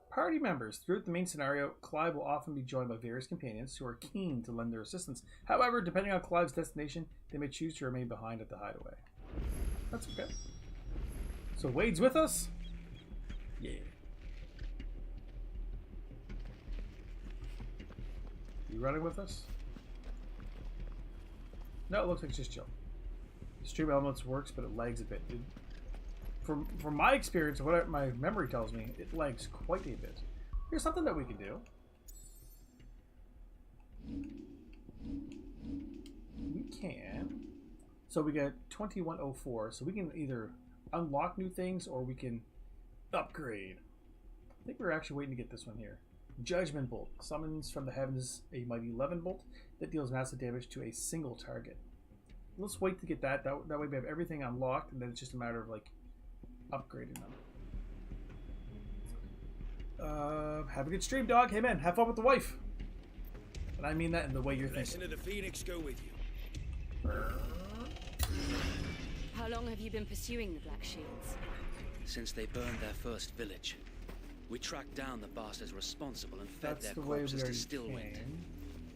Party members. Throughout the main scenario, Clive will often be joined by various companions who are keen to lend their assistance. However, depending on Clive's destination, they may choose to remain behind at the hideaway. That's okay. So Wade's with us? Yeah. You running with us? No, it looks like it's just chill. Stream Elements works, but it lags a bit, dude. From my experience, what my memory tells me, it lags quite a bit. Here's something that we can do. We can. So we get 2104. So we can either unlock new things or we can upgrade. I think we're actually waiting to get this one here. Judgment Bolt summons from the heavens a mighty 11 bolt that deals massive damage to a single target. Let's wait to get that. That way we have everything unlocked, and then it's just a matter of like upgrading them. Have a good stream, dog. Hey man, have fun with the wife. And I mean that in the way you're thinking. Blessing of the Phoenix go with you. How long have you been pursuing the Black Shields? Since they burned their first village, we tracked down the bastards responsible and fed That's their the way we corpses to already Stillwind. came.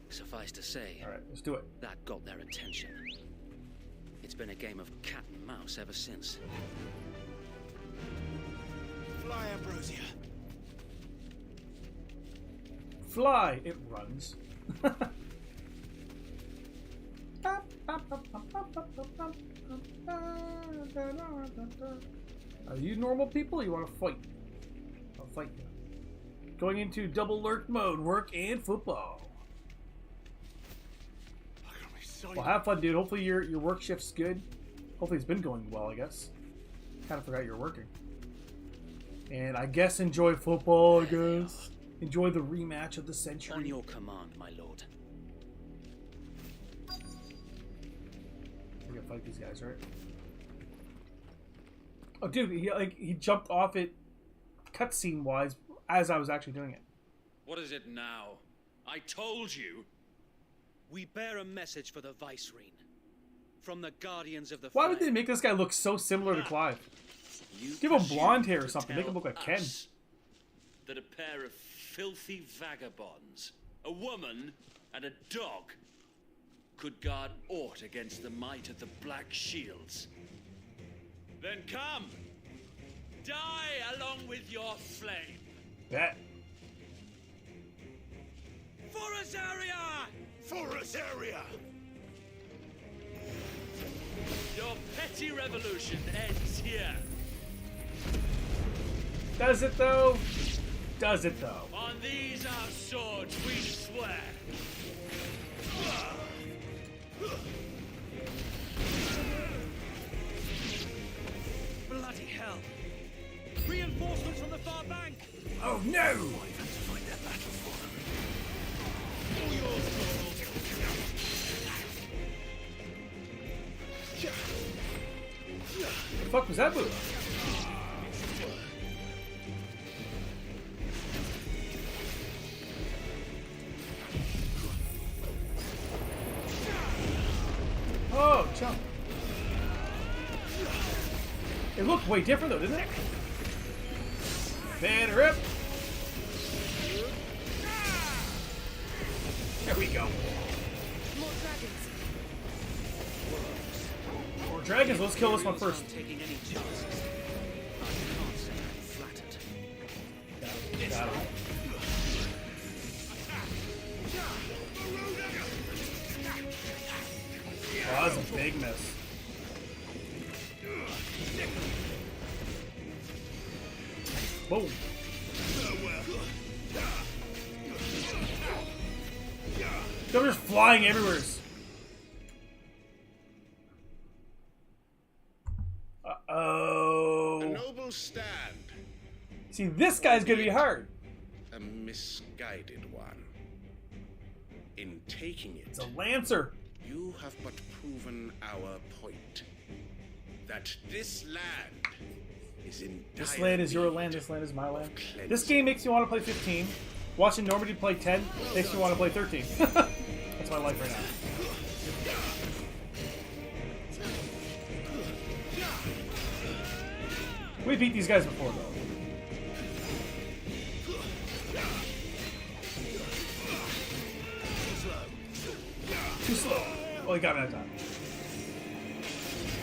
Suffice to say, All right, let's do it. that got their attention. It's been a game of cat and mouse ever since. Fly, Ambrosia. Fly, it runs. Are you normal people or you want to fight? I'll fight you. Going into double lurk mode, work and football. Well, have fun, dude. Hopefully your work shift's good. Hopefully it's been going well, I guess. Kind of forgot you're working. And I guess enjoy football, I guess. Enjoy the rematch of the century. On your command, my lord. We're gonna fight these guys, right? Oh, dude, he jumped off it cutscene wise as I was actually doing it. What is it now? I told you. We bear a message for the Vicereine. From the Guardians of the Why would they make this guy look so similar to Clive? You Give him presume blonde hair or to something. Make him tell look like Ken. us that a pair of filthy vagabonds, a woman and a dog, could guard aught against the might of the Black Shields. Then come. Die along with your flame. Bet. For Azaria! For Azaria! Your petty revolution ends here. Does it though? Does it though? On these our swords we swear. Bloody hell! Reinforcements from the far bank! Oh no! I've had to fight that battle for them. The fuck was that move? Oh, jump. It looked way different though, didn't it? Banner up. There we go. More dragons. More dragons. Let's kill this one first. Taking any chances. I can't say I'm flattered. Got him. Oh, that's a big miss. Boom. They're just flying everywhere. Uh-oh. A noble stand. See, this guy's gonna be hard. A misguided one. In taking it, It's a lancer. you have but proven our point. That this land is in This dire land is your need land, this land is my land. of cleansing. This game makes me want to play 15. Watching Normandy play 10 makes me want to play 13. That's my life right now. We beat these guys before, though. Too slow. Well, he got me that time.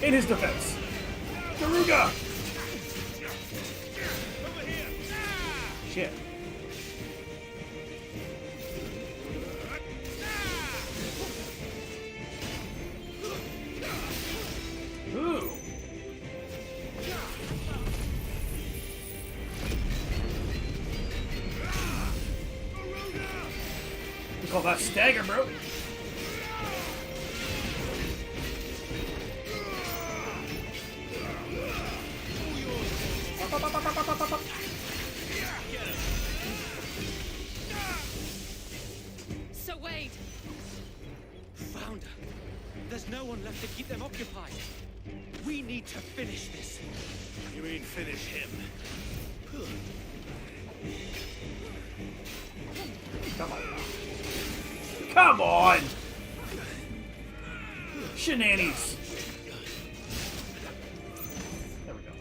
In his defense. Daruga! Shit. Ooh. We call that stagger, bro. Sir Wade! Founder, there's no one left to keep them occupied. We need to finish this. You mean finish him? Come on. Come on! Shenanigans. There we go.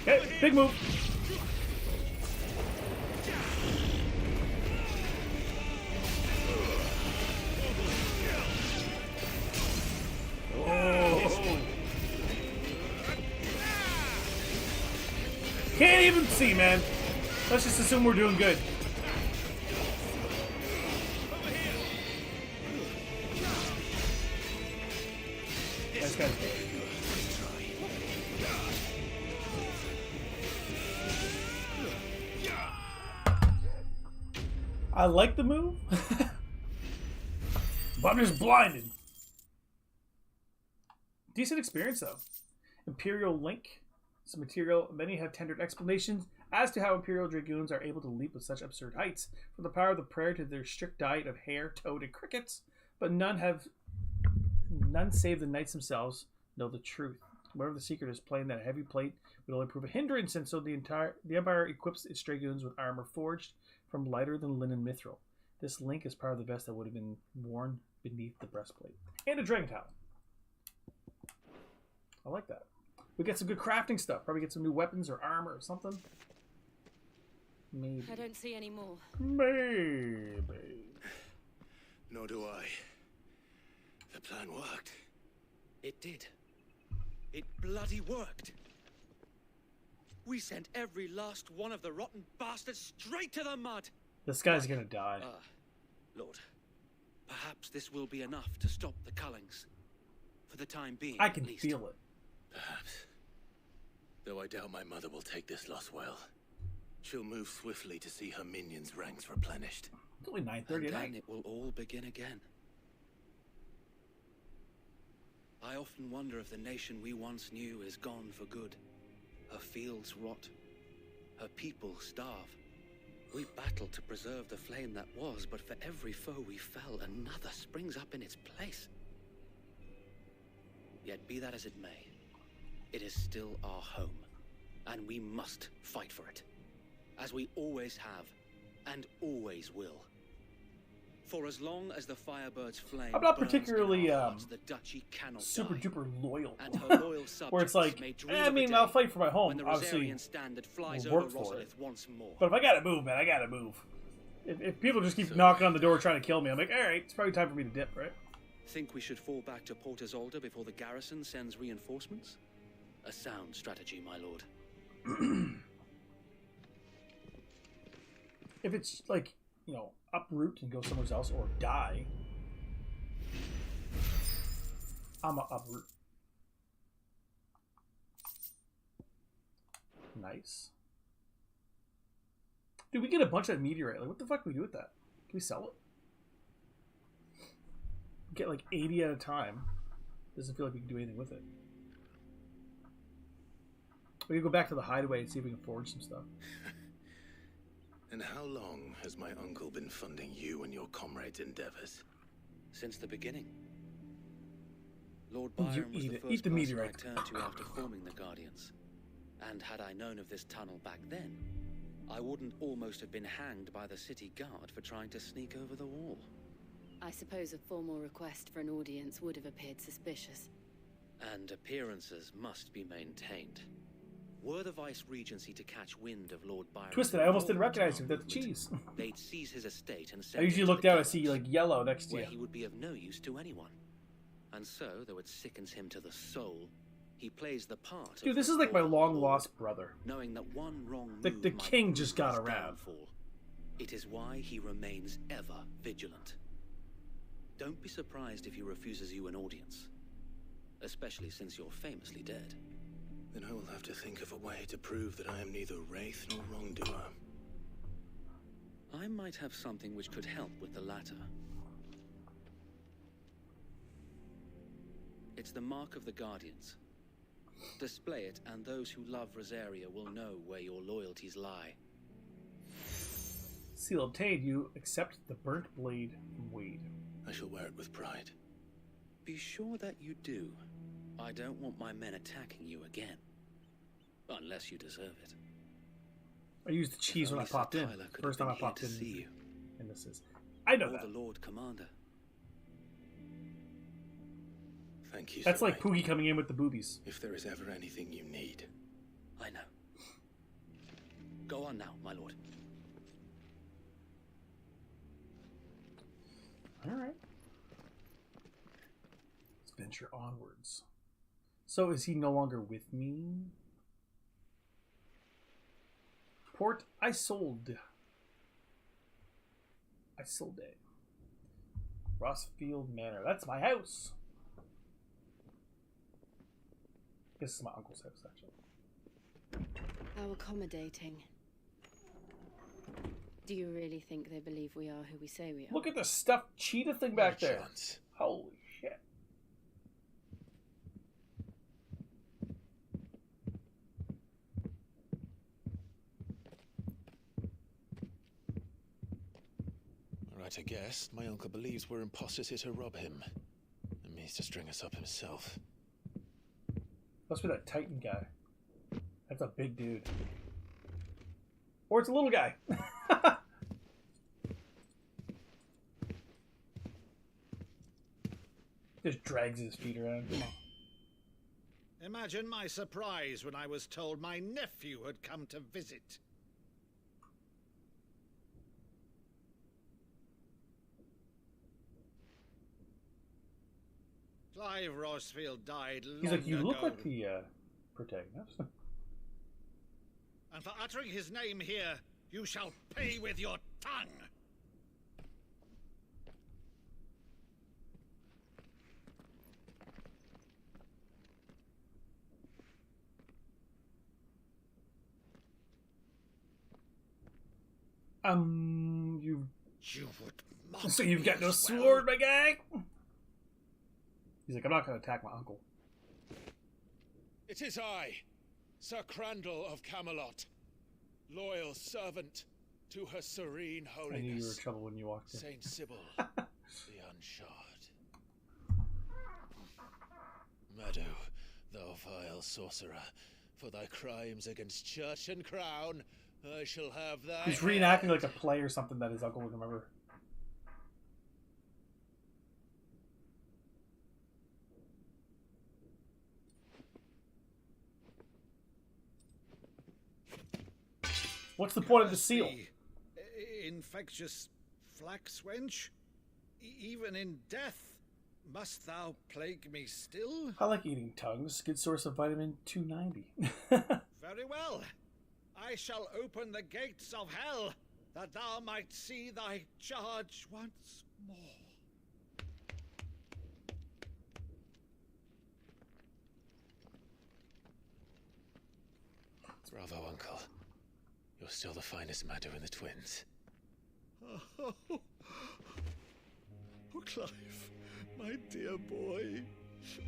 Okay, big move. Oh. Can't even see, man. Let's just assume we're doing good. Nice guy. I like the move, but I'm just blinded. Decent experience though. Imperial Link. This material, many have tendered explanations as to how Imperial Dragoons are able to leap with such absurd heights, from the power of the prayer to their strict diet of hare, toad, and crickets. But none save the knights themselves know the truth. Whatever the secret is, plain that a heavy plate would only prove a hindrance, and so the Empire equips its dragoons with armor forged from lighter than linen mithril. This link is part of the best that would have been worn beneath the breastplate. And a dragon talon. I like that. We get some good crafting stuff. Probably get some new weapons or armor or something. Maybe. I don't see any more. Maybe. Nor do I. The plan worked. It did. It bloody worked. We sent every last one of the rotten bastards straight to the mud. This guy's gonna die. Lord, perhaps this will be enough to stop the Cullings. For the time being, I can feel it. Perhaps. Though I doubt my mother will take this loss well. She'll move swiftly to see her minions' ranks replenished. It's only 9:30 at night. And then it will all begin again. I often wonder if the nation we once knew is gone for good. Her fields rot. Her people starve. We battled to preserve the flame that was, but for every foe we fell, another springs up in its place. Yet be that as it may, it is still our home, and we must fight for it, as we always have, and always will. For as long as the Firebird's flame I'm not burns particularly in our hearts, the duchy cannot super die. duper loyal. And her loyal Where it's subjects like, may dream I of the mean, day I'll fight for my home, when the obviously. Rosarian standard flies We'll over work for it. Rosalith once more. But if I gotta move, man, I gotta move. If people just keep knocking on the door trying to kill me, I'm like, alright, it's probably time for me to dip, right? Think we should fall back to Port Isolde before the garrison sends reinforcements? A sound strategy, my lord. If it's like, you know, uproot and go somewhere else or die, I'm a uproot. Nice. Dude, we get a bunch of that meteorite. Like, what the fuck do we do with that? Can we sell it? We get like 80 at a time. Doesn't feel like we can do anything with it. We can go back to the hideaway and see if we can forge some stuff. And how long has my uncle been funding you and your comrades' endeavors? Since the beginning. Lord Byron was the first eat the person meteorite. I turned to after forming the Guardians. And had I known of this tunnel back then, I wouldn't almost have been hanged by the city guard for trying to sneak over the wall. I suppose a formal request for an audience would have appeared suspicious. And appearances must be maintained. Were the Vice-Regency to catch wind of Lord Byron... Twisted, I almost didn't recognize him. That's the cheese. They'd seize his estate and I send usually him to look the down, I gallows, see like yellow next to where you. he would be of no use to anyone. And so, though it sickens him to the soul, he plays the part Dude, of this the is like my royal long lord, lost brother. knowing that one wrong The move might king just prove got his around. downfall. It is why he remains ever vigilant. Don't be surprised if he refuses you an audience, especially since you're famously dead. Then I will have to think of a way to prove that I am neither wraith nor wrongdoer. I might have something which could help with the latter. It's the mark of the Guardians. Display it, and those who love Rosaria will know where your loyalties lie. Seal obtained. You accept the burnt blade from Wade. I shall wear it with pride. Be sure that you do. I don't want my men attacking you again. Unless you deserve it. I used the cheese when I Only popped Sir in. Tyler could First have time I been here popped to in. see you. And this is... I know Or that. the Lord Commander. Thank you, That's Sir like Wayne. Poogie coming in with the boobies. If there is ever anything you need. I know. Go on now, my lord. Alright. Let's venture onwards. So is he no longer with me? Port Isolde. Isolde. Rossfield Manor. That's my house. This is my uncle's house, actually. How accommodating. Do you really think they believe we are who we say we are? Look at the stuffed cheetah thing back there. Chance. Holy shit. Right, I guess. My uncle believes we're imposters here to rob him. And means to string us up himself. Must be that Titan guy. That's a big dude. Or it's a little guy. Just drags his feet around. Come on. Imagine my surprise when I was told my nephew had come to visit. Clive Rossfield died long He's like, you look ago. like the protagonist. And for uttering his name here, you shall pay with your tongue. You would mock so you've got me no as well? sword, my guy? He's like, I'm not going to attack my uncle. It is I, Sir Crandall of Camelot, loyal servant to her serene holiness. I knew you were in trouble when you walked in. Saint Sybil, the Unshod. Meadow, thou vile sorcerer, for thy crimes against church and crown, I shall have thy He's reenacting like a play or something that his uncle would remember. What's the point of the seal? Infectious flax wench? Even in death, must thou plague me still? I like eating tongues. Good source of vitamin 290. Very well. I shall open the gates of hell, that thou might see thy charge once more. Bravo, Uncle. You're still the finest Maddo in the twins. Oh, Clive, my dear boy,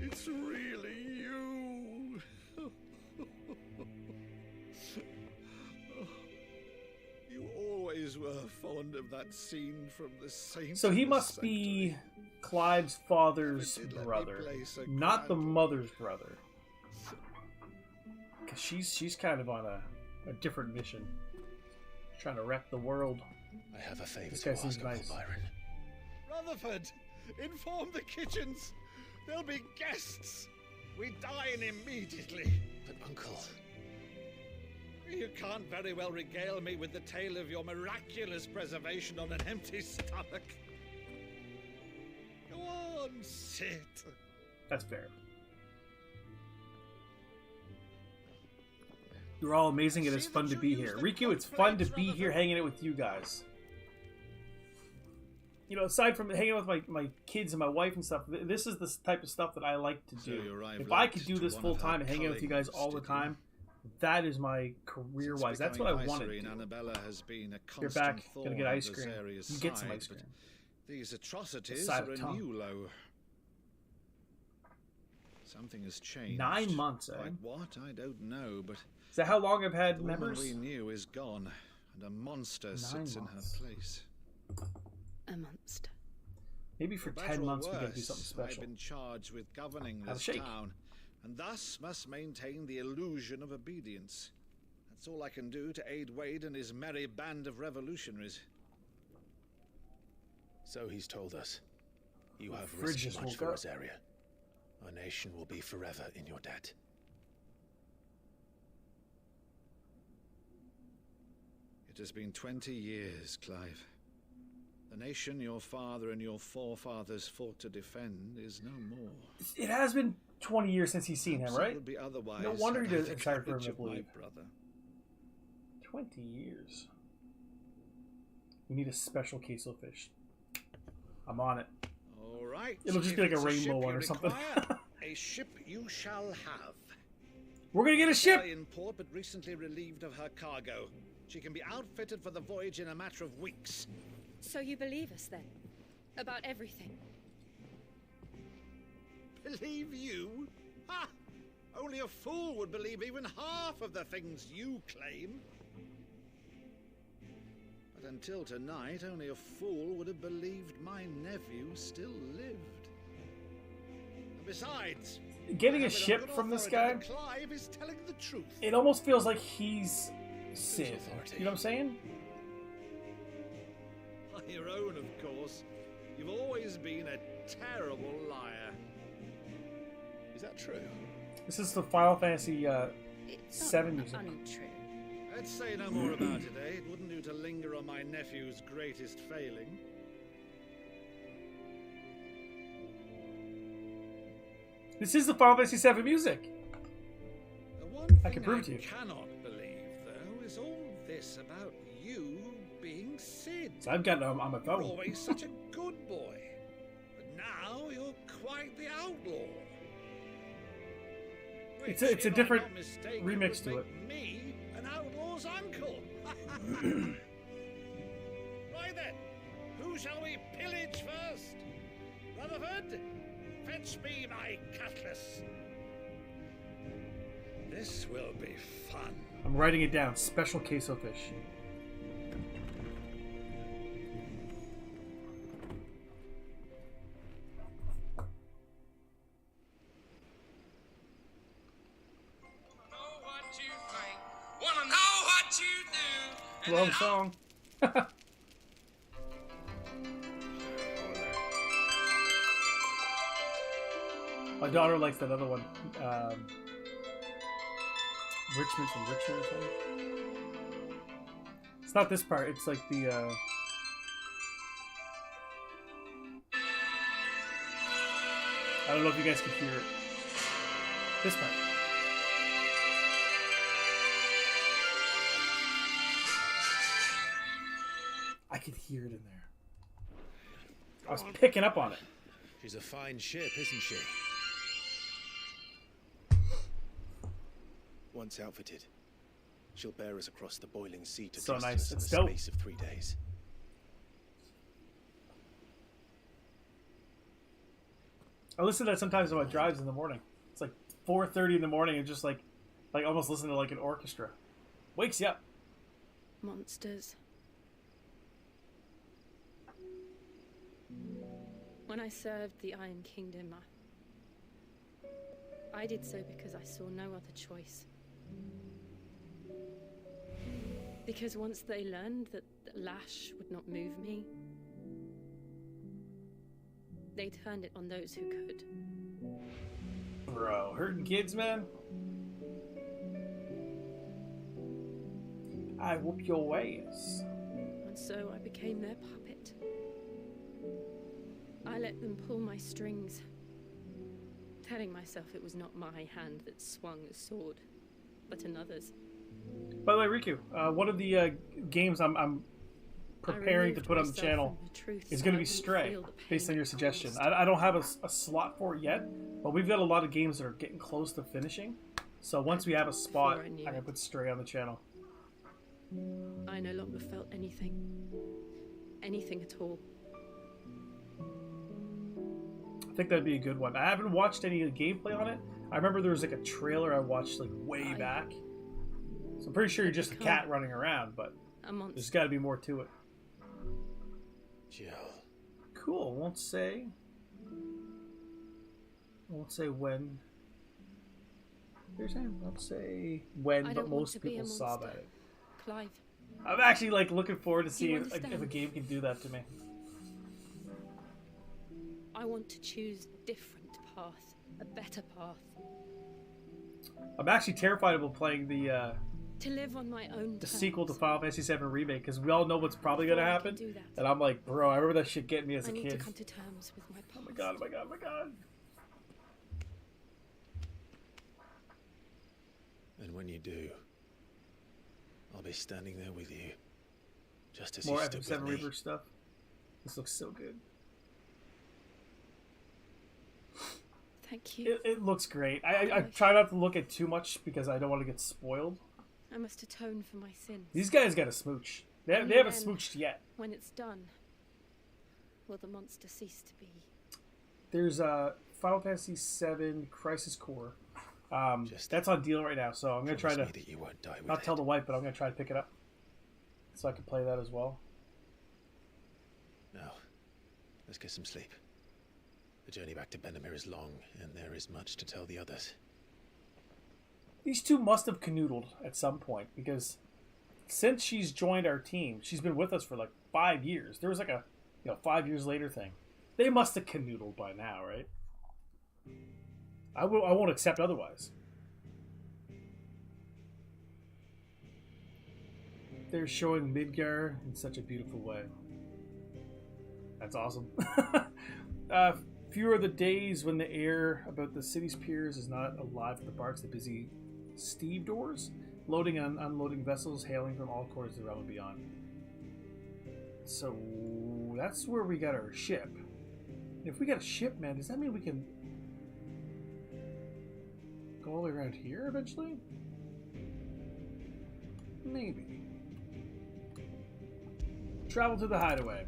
it's really you. You always were fond of that scene from the Saint. So he must be Clive's father's brother, not the mother's brother. Because she's kind of on a different mission. Trying to wreck the world. I have a favor This to guy ask, seems Uncle nice. Byron. Rutherford, inform the kitchens. There'll be guests. We dine immediately. But, Uncle... You can't very well regale me with the tale of your miraculous preservation on an empty stomach. Go on, sit. That's fair. You're all amazing and it's fun to be here. Riku, it's fun to be here hanging out with you guys. You know, aside from hanging out with my kids and my wife and stuff, this is the type of stuff that I like to do. If I could do this full time and hang out with you guys all the time, that is my career-wise. That's what I want to do. Annabella has been a You're constant back, gonna get thorn ice in cream. Rosaria's You get some side, ice cream. but these atrocities Side are of a tongue. new low. Something has changed. 9 months, eh? Like what? I don't know, but Is that how long I've had the woman members? we knew is gone, and a monster 9 sits in months. her place. A monster. Maybe for For 10 better or months we gotta do worse, something special. I've been charged with governing Have a this shake. town, and thus must maintain the illusion of obedience. That's all I can do to aid Wade and his merry band of revolutionaries. So he's told us. You have Fridge risked just much woke for up. Rosaria. Our nation will be forever in your debt. It has been 20 years, Clive. The nation your father and your forefathers fought to defend is no more. It has been 20 years since he's seen him, Perhaps it right? would be otherwise No wonder he had I doesn't the tire for him courage to of my believe. brother. 20 years. We need a special queso fish. I'm on it. All right. It'll just if be like a it's rainbow ship one you or something. require, a ship you shall have. We're gonna get a ship! In port, but recently relieved of her cargo. She can be outfitted for the voyage in a matter of weeks. So you believe us then? About everything? Believe you? Ha! Only a fool would believe even half of the things you claim. But until tonight, only a fool would have believed my nephew still lived. And besides, Getting I a have it on ship good from this authority guy, that Clive is telling the truth. it almost feels like he's Sid. You know what I'm saying? By your own, of course. You've always been a terrible liar. Is that true? This is the Final Fantasy It's 7 not music. untrue. Let's say no more about it, eh? It wouldn't do to linger on my nephew's greatest failing. This is the Final Fantasy VII music. The one I can thing prove it to you. cannot believe, though, is all this about you being Sid. So I've got on my You're phone. always such a good boy, but now you're quite the outlaw. It's Which, a if I'm different not mistaken, remix would to it. make me an outlaw's uncle. Right then, who shall we pillage first? Rutherford, fetch me my cutlass. This will be fun. I'm writing it down. Special queso fish. Wanna know what you do? Long song. My daughter likes that other one. Richmond from Richmond or something. It's not this part. It's like the. I don't know if you guys can hear it. This part. I could hear it in there. I was picking up on it. She's a fine ship, isn't she? Once outfitted, she'll bear us across the boiling sea to So trust nice. us in the It's dope. space of 3 days. I listen to that sometimes on my drives in the morning. It's like 4:30 in the morning and just like almost listen to like an orchestra. Wakes you up. Monsters. When I served the Iron Kingdom, I did so because I saw no other choice. Because once they learned that the lash would not move me, they turned it on those who could. Bro, hurting kids, man. I whoop your ways. And so I became their puppet. I let them pull my strings, telling myself it was not my hand that swung a sword, but another's. By the way, Riku, one of the games I'm preparing to put on the channel is going to be Stray, based on your suggestion. I don't have a slot for it yet, but we've got a lot of games that are getting close to finishing. So once we have a spot, I'm going to put Stray on the channel. I no longer felt anything at all. I think that'd be a good one. I haven't watched any gameplay on it. I remember there was like a trailer I watched like way back. So I'm pretty sure you're just a cat running around, but there's got to be more to it. Jill. Cool. Won't say when. Won't say when, but most people sob at it. Clive. I'm actually like looking forward to seeing if a game can do that to me. I want to choose a different path, a better path. I'm actually terrified of playing the to live on my own the sequel to Final Fantasy VII Remake, because we all know what's probably going to happen. And I'm like, bro, I remember that shit getting me as a kid. I need to come to terms with my past. Oh my god, oh my god, oh my god. And when you do, I'll be standing there with you, just as More you stood FF7 with me. Reaper stuff. This looks so good. Thank you. It looks great. I try not to look at too much because I don't want to get spoiled. I must atone for my sins. These guys got to smooch. They haven't smooched yet. When it's done, will the monster cease to be? There's Final Fantasy VII Crisis Core. That's on deal right now, so I'm gonna try to that you won't die with not tell the wife, but I'm gonna try to pick it up so I can play that as well. Now, let's get some sleep. The journey back to Benamir is long, and there is much to tell the others. These two must have canoodled at some point, because since she's joined our team, she's been with us for like 5 years. There was like a 5 years later thing. They must have canoodled by now, right? I won't accept otherwise. They're showing Midgar in such a beautiful way. That's awesome. Few are the days when the air about the city's piers is not alive with the barks of busy stevedores, loading and unloading vessels hailing from all corners of the realm and beyond. So that's where we got our ship. If we got a ship, man, does that mean we can go all the way around here eventually? Maybe. Travel to the hideaway.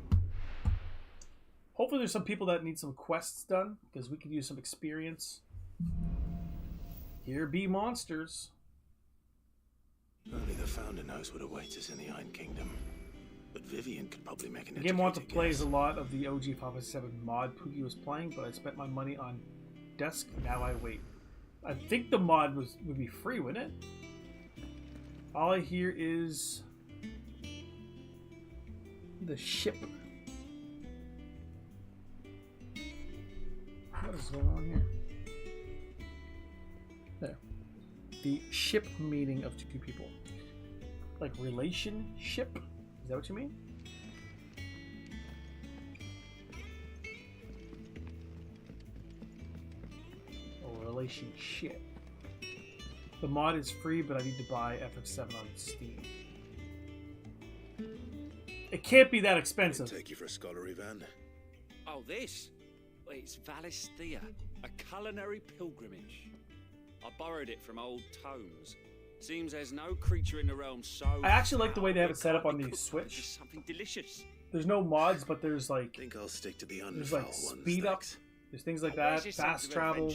Hopefully there's some people that need some quests done, because we could use some experience. Here be monsters. Only the Founder knows what awaits us in the Iron Kingdom. But Vivian could probably make an The game I want to play is a lot of the OG Final Fantasy VII mod Pookie was playing, but I spent my money on Desk, now I wait. I think the mod would be free, wouldn't it? All I hear is the ship. What is going on here? There. The ship meeting of two people. Like relationship? Is that what you mean? Or relationship. The mod is free, but I need to buy FF7 on Steam. It can't be that expensive. Take you for a scholarly van. Oh, this? It's Valisthea, a culinary pilgrimage. I borrowed it from old tomes. Seems there's no creature in the realm so... I actually like the way they have it set up on the Switch. Something delicious. There's no mods, but there's like... I think I'll stick to the there's like speed up. There's things like that. Fast travel.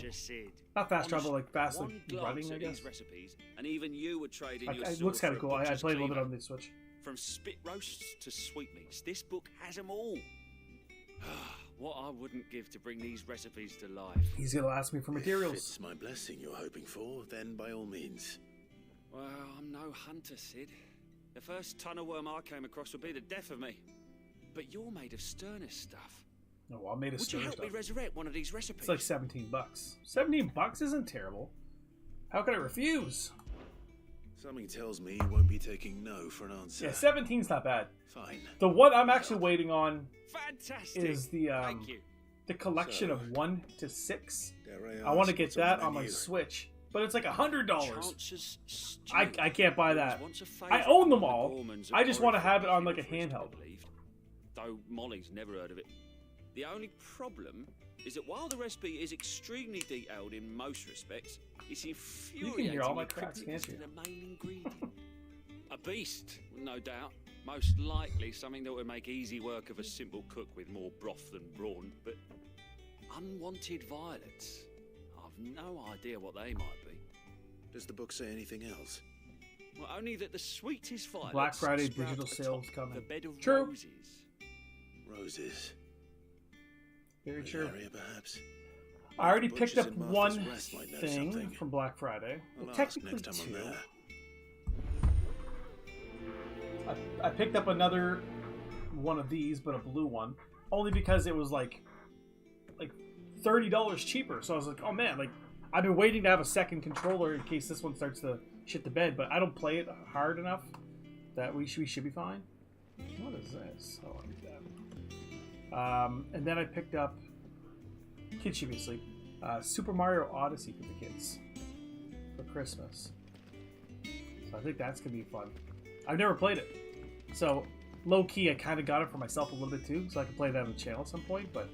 Not fast travel, like fast like running, I guess. Recipes, and even you would trade in your it looks kind of cool. I played a little bit on the Switch. From spit roasts to sweetmeats, this book has them all. What I wouldn't give to bring these recipes to life. He's gonna ask me for materials. If it's my blessing you're hoping for, then by all means. Well, I'm no hunter, Sid. The first ton of worm I came across would be the death of me. But you're made of sterner stuff. No, I'm made of sterner stuff. Would you help me resurrect one of these recipes? It's like $17. $17 isn't terrible. How could I refuse? Something tells me you won't be taking no for an answer. Yeah, 17's not bad. Fine. The one I'm actually waiting on Fantastic. is the collection of 1 to 6. I want to get that on my Switch, but it's like $100. I can't buy that. I own them all. I just want to have it on like a handheld. Though Molly's never heard of it. The only problem is that while the recipe is extremely detailed in most respects, it's infuriating. You can hear all my cracks, can't you? The main ingredient. A beast, no doubt. Most likely something that would make easy work of a simple cook with more broth than brawn, but unwanted violets. I've no idea what they might be. Does the book say anything else? Well, only that the sweetest violets Black Friday sprout digital atop sales coming. the bed of True. roses. Roses. Very true. Area, perhaps. I already The picked butchers up in Martha's one Rest might know thing something. from Black Friday. I'll Well, ask technically next time I'm 2. there. I picked up another one of these, but a blue one, only because it was like $30 cheaper. So I was like, oh man, like I've been waiting to have a second controller in case this one starts to shit the bed, but I don't play it hard enough that we should be fine. What is this? Oh, I need that. And then I picked up, kids should be asleep, Super Mario Odyssey for the kids for Christmas. So I think that's gonna be fun. I've never played it, so low key I kind of got it for myself a little bit too, so I can play that on the channel at some point. But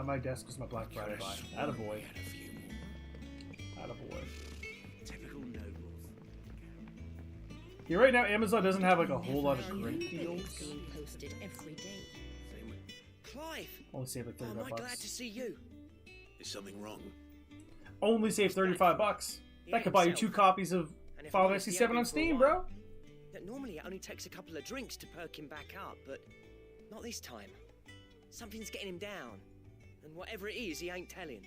my desk was my Black Friday buy. Attaboy. Attaboy. Typical nobles. Yeah, right now Amazon doesn't have like a whole lot of great deals. Being posted every day. Clive! Only save like $35. Am I glad to see you? Is something wrong? Only save $35. That could buy you 2 copies of Final Fantasy VII on Steam, bro. Normally it only takes a couple of drinks to perk him back up, but not this time. Something's getting him down, and whatever it is, he ain't telling.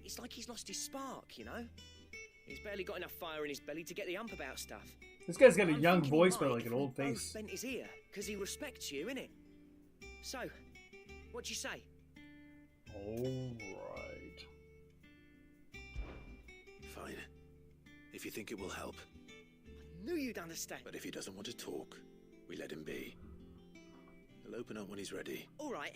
It's like he's lost his spark, you know? He's barely got enough fire in his belly to get the ump about stuff. This guy's got a young voice, but like an old face. Bent his ear, because he respects you, innit? So, what'd you say? Alright. Fine. If you think it will help. Knew you'd understand. But if he doesn't want to talk, we let him be. He'll open up when he's ready. All right.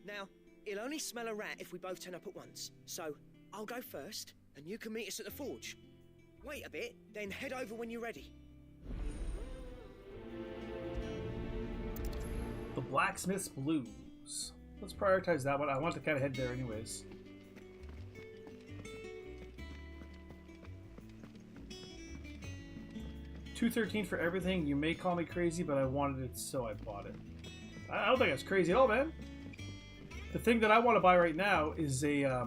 Now, he'll only smell a rat if we both turn up at once. So, I'll go first, and you can meet us at the forge. Wait a bit, then head over when you're ready. The Blacksmith's Blues. Let's prioritize that one. I want to kind of head there anyways. $213 for everything. You may call me crazy, but I wanted it, so I bought it. I don't think that's crazy at all, man. The thing that I want to buy right now is a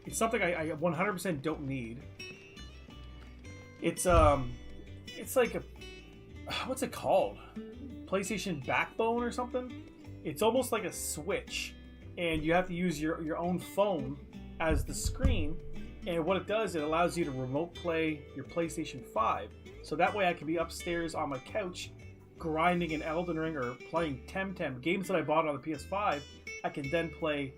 it's something I 100% don't need. It's like a, what's it called? PlayStation Backbone or something? It's almost like a Switch, and you have to use your own phone as the screen, and what it does, it allows you to remote play your PlayStation 5. So that way I can be upstairs on my couch grinding an Elden Ring or playing Temtem, games that I bought on the PS5, I can then play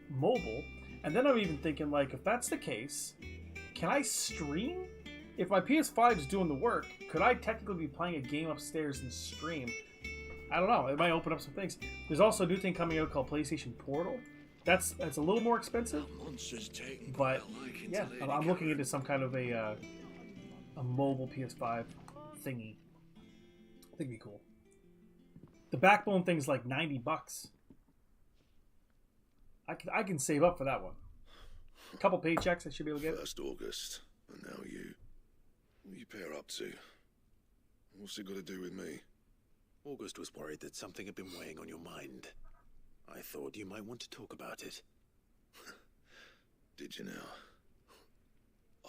mobile. And then I'm even thinking, like, if that's the case, can I stream? If my PS5 is doing the work, could I technically be playing a game upstairs and stream? I don't know. It might open up some things. There's also a new thing coming out called PlayStation Portal. That's a little more expensive, but yeah, I'm looking into some kind of a mobile PS5 thingy. I think it'd be cool. The Backbone thing's like $90. I can save up for that one. A couple paychecks, I should be able to get. 1st August, and now you. What are you pair up to? What's it got to do with me? August was worried that something had been weighing on your mind. I thought you might want to talk about it. Did you now?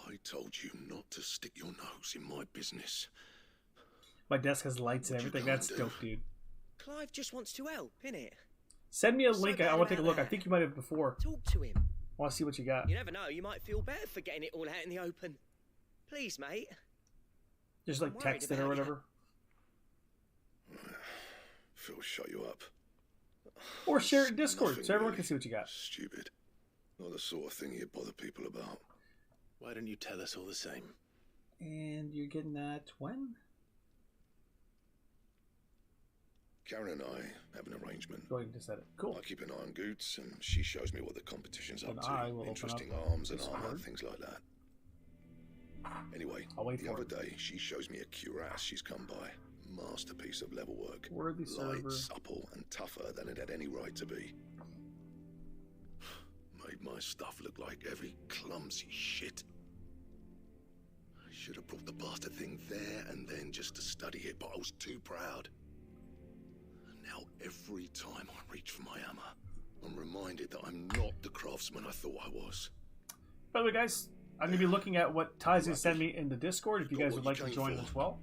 I told you not to stick your nose in my business. My desk has lights and everything. That's dope, dude. Clive just wants to help, innit? Send me a link. I want to take a look. I think you might have before. Talk to him. I want to see what you got. You never know. You might feel better for getting it all out in the open. Please, mate. Just like text it or whatever. Phil, shut you up. Or share it in Discord so everyone can see what you got. Stupid. Not the sort of thing you bother people about. Why don't you tell us all the same? And you're getting that when? Karen and I have an arrangement. Going to set it. Cool. I keep an eye on Goots, and she shows me what the competition's up to. Interesting arms and armor, things like that. Anyway, the other day, she shows me a cuirass she's come by. Masterpiece of level work. Worthy server. Light, supple, and tougher than it had any right to be. Made my stuff look like heavy, clumsy shit. I should have brought the bastard thing there and then just to study it, but I was too proud. And now every time I reach for my hammer, I'm reminded that I'm not the craftsman I thought I was. By the way, guys, I'm going to be looking at what Ty's going to send me in the Discord if you guys would like to join as well.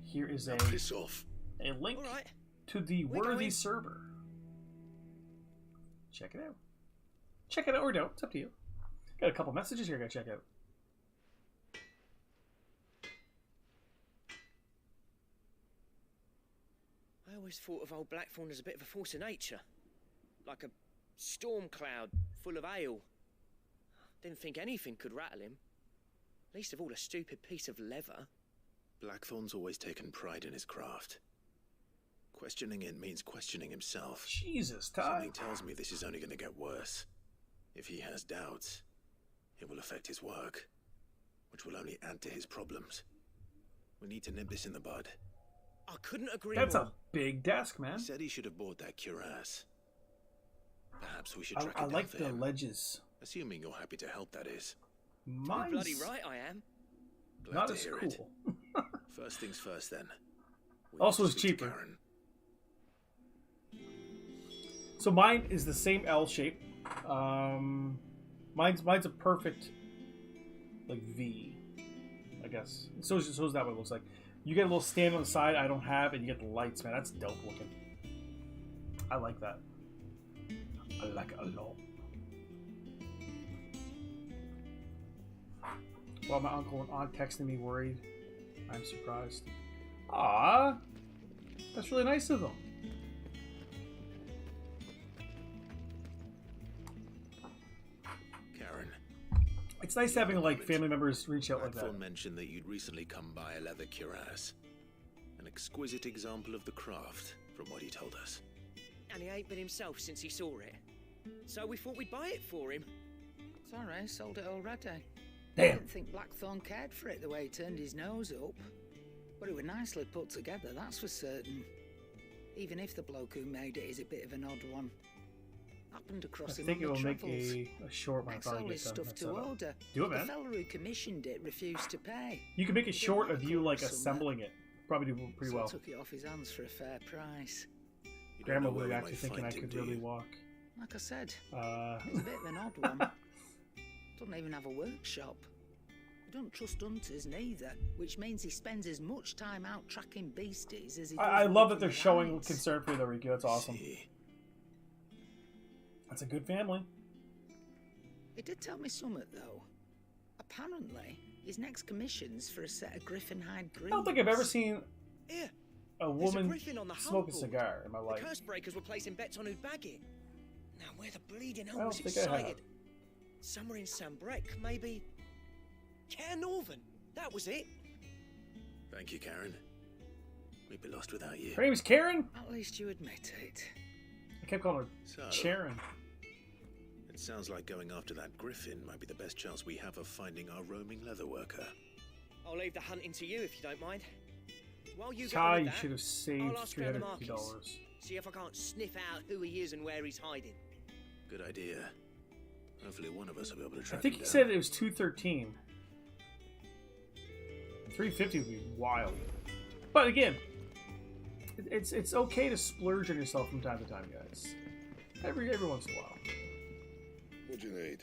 Here is a link to the Worthy server. Check it out. Check it out or don't. It's up to you. Got a couple messages here I gotta check out. I always thought of old Blackthorn as a bit of a force of nature. Like a storm cloud full of ale. Didn't think anything could rattle him. Least of all a stupid piece of leather. Blackthorn's always taken pride in his craft. Questioning it means questioning himself. Jesus, Ty. Something tells me this is only going to get worse. If he has doubts, it will affect his work, which will only add to his problems. We need to nip this in the bud. I couldn't agree more. That's a big desk, man. He said he should have bought that cuirass. Perhaps we should track it down I like for the him. Ledges. Assuming you're happy to help, that is. You're bloody right I am. Glad not to as hear cool. It. First things first, then. Also, it's cheaper. So mine is the same L shape. Mine's a perfect like V, I guess. So is that what it looks like. You get a little stand on the side I don't have, and you get the lights, man. That's dope looking. I like that. I like it a lot. While my uncle and aunt texting me worried, I'm surprised. Ah, that's really nice of them. Karen. It's nice having like family members reach out like that. Blackthorn mentioned that you'd recently come by a leather cuirass. An exquisite example of the craft, from what he told us. And he ain't been himself since he saw it. So we thought we'd buy it for him. Sorry, sold it already. Damn. I didn't think Blackthorn cared for it the way he turned his nose up. But it was nicely put together, that's for certain. Even if the bloke who made it is a bit of an odd one. Happened across him on the it will travels. make a short one. Makes all his stuff to order. Do it, man. The fella who commissioned it refused to pay. You can make it short of you like assembling it. Probably do pretty well. So I took it off his hands for a fair price. Grandma was actually thinking I could really walk. Like I said, he's a bit of an odd one. Doesn't even have a workshop. He don't trust hunters neither, which means he spends as much time out tracking beasties as he does. I love that they're showing concern for you, though, Riku. That's awesome. That's a good family. He did tell me something, though. Apparently, his next commission's for a set of griffin hide greaves. I don't think I've ever seen a woman a smoke a cigar in my life. The curse breakers were placing bets on who'd bag it. Now, where the bleeding I hell don't was think it I have. sighted? Somewhere in Sambrec, maybe. Care Northern. That was it. Thank you, Karen. We'd be lost without you. Her name is Karen? At least you admit it. I kept calling her Sharon. It sounds like going after that griffin might be the best chance we have of finding our roaming leatherworker. I'll leave the hunting to you if you don't mind. While you Ty, get you that, should have saved I'll ask around the $350. markets. See if I can't sniff out who he is and where he's hiding. Good idea. Hopefully one of us will be able to I track think him he down. said it was 213. 350 would be wild. But again, it's okay to splurge on yourself from time to time, guys. Every once in a while. What do you need?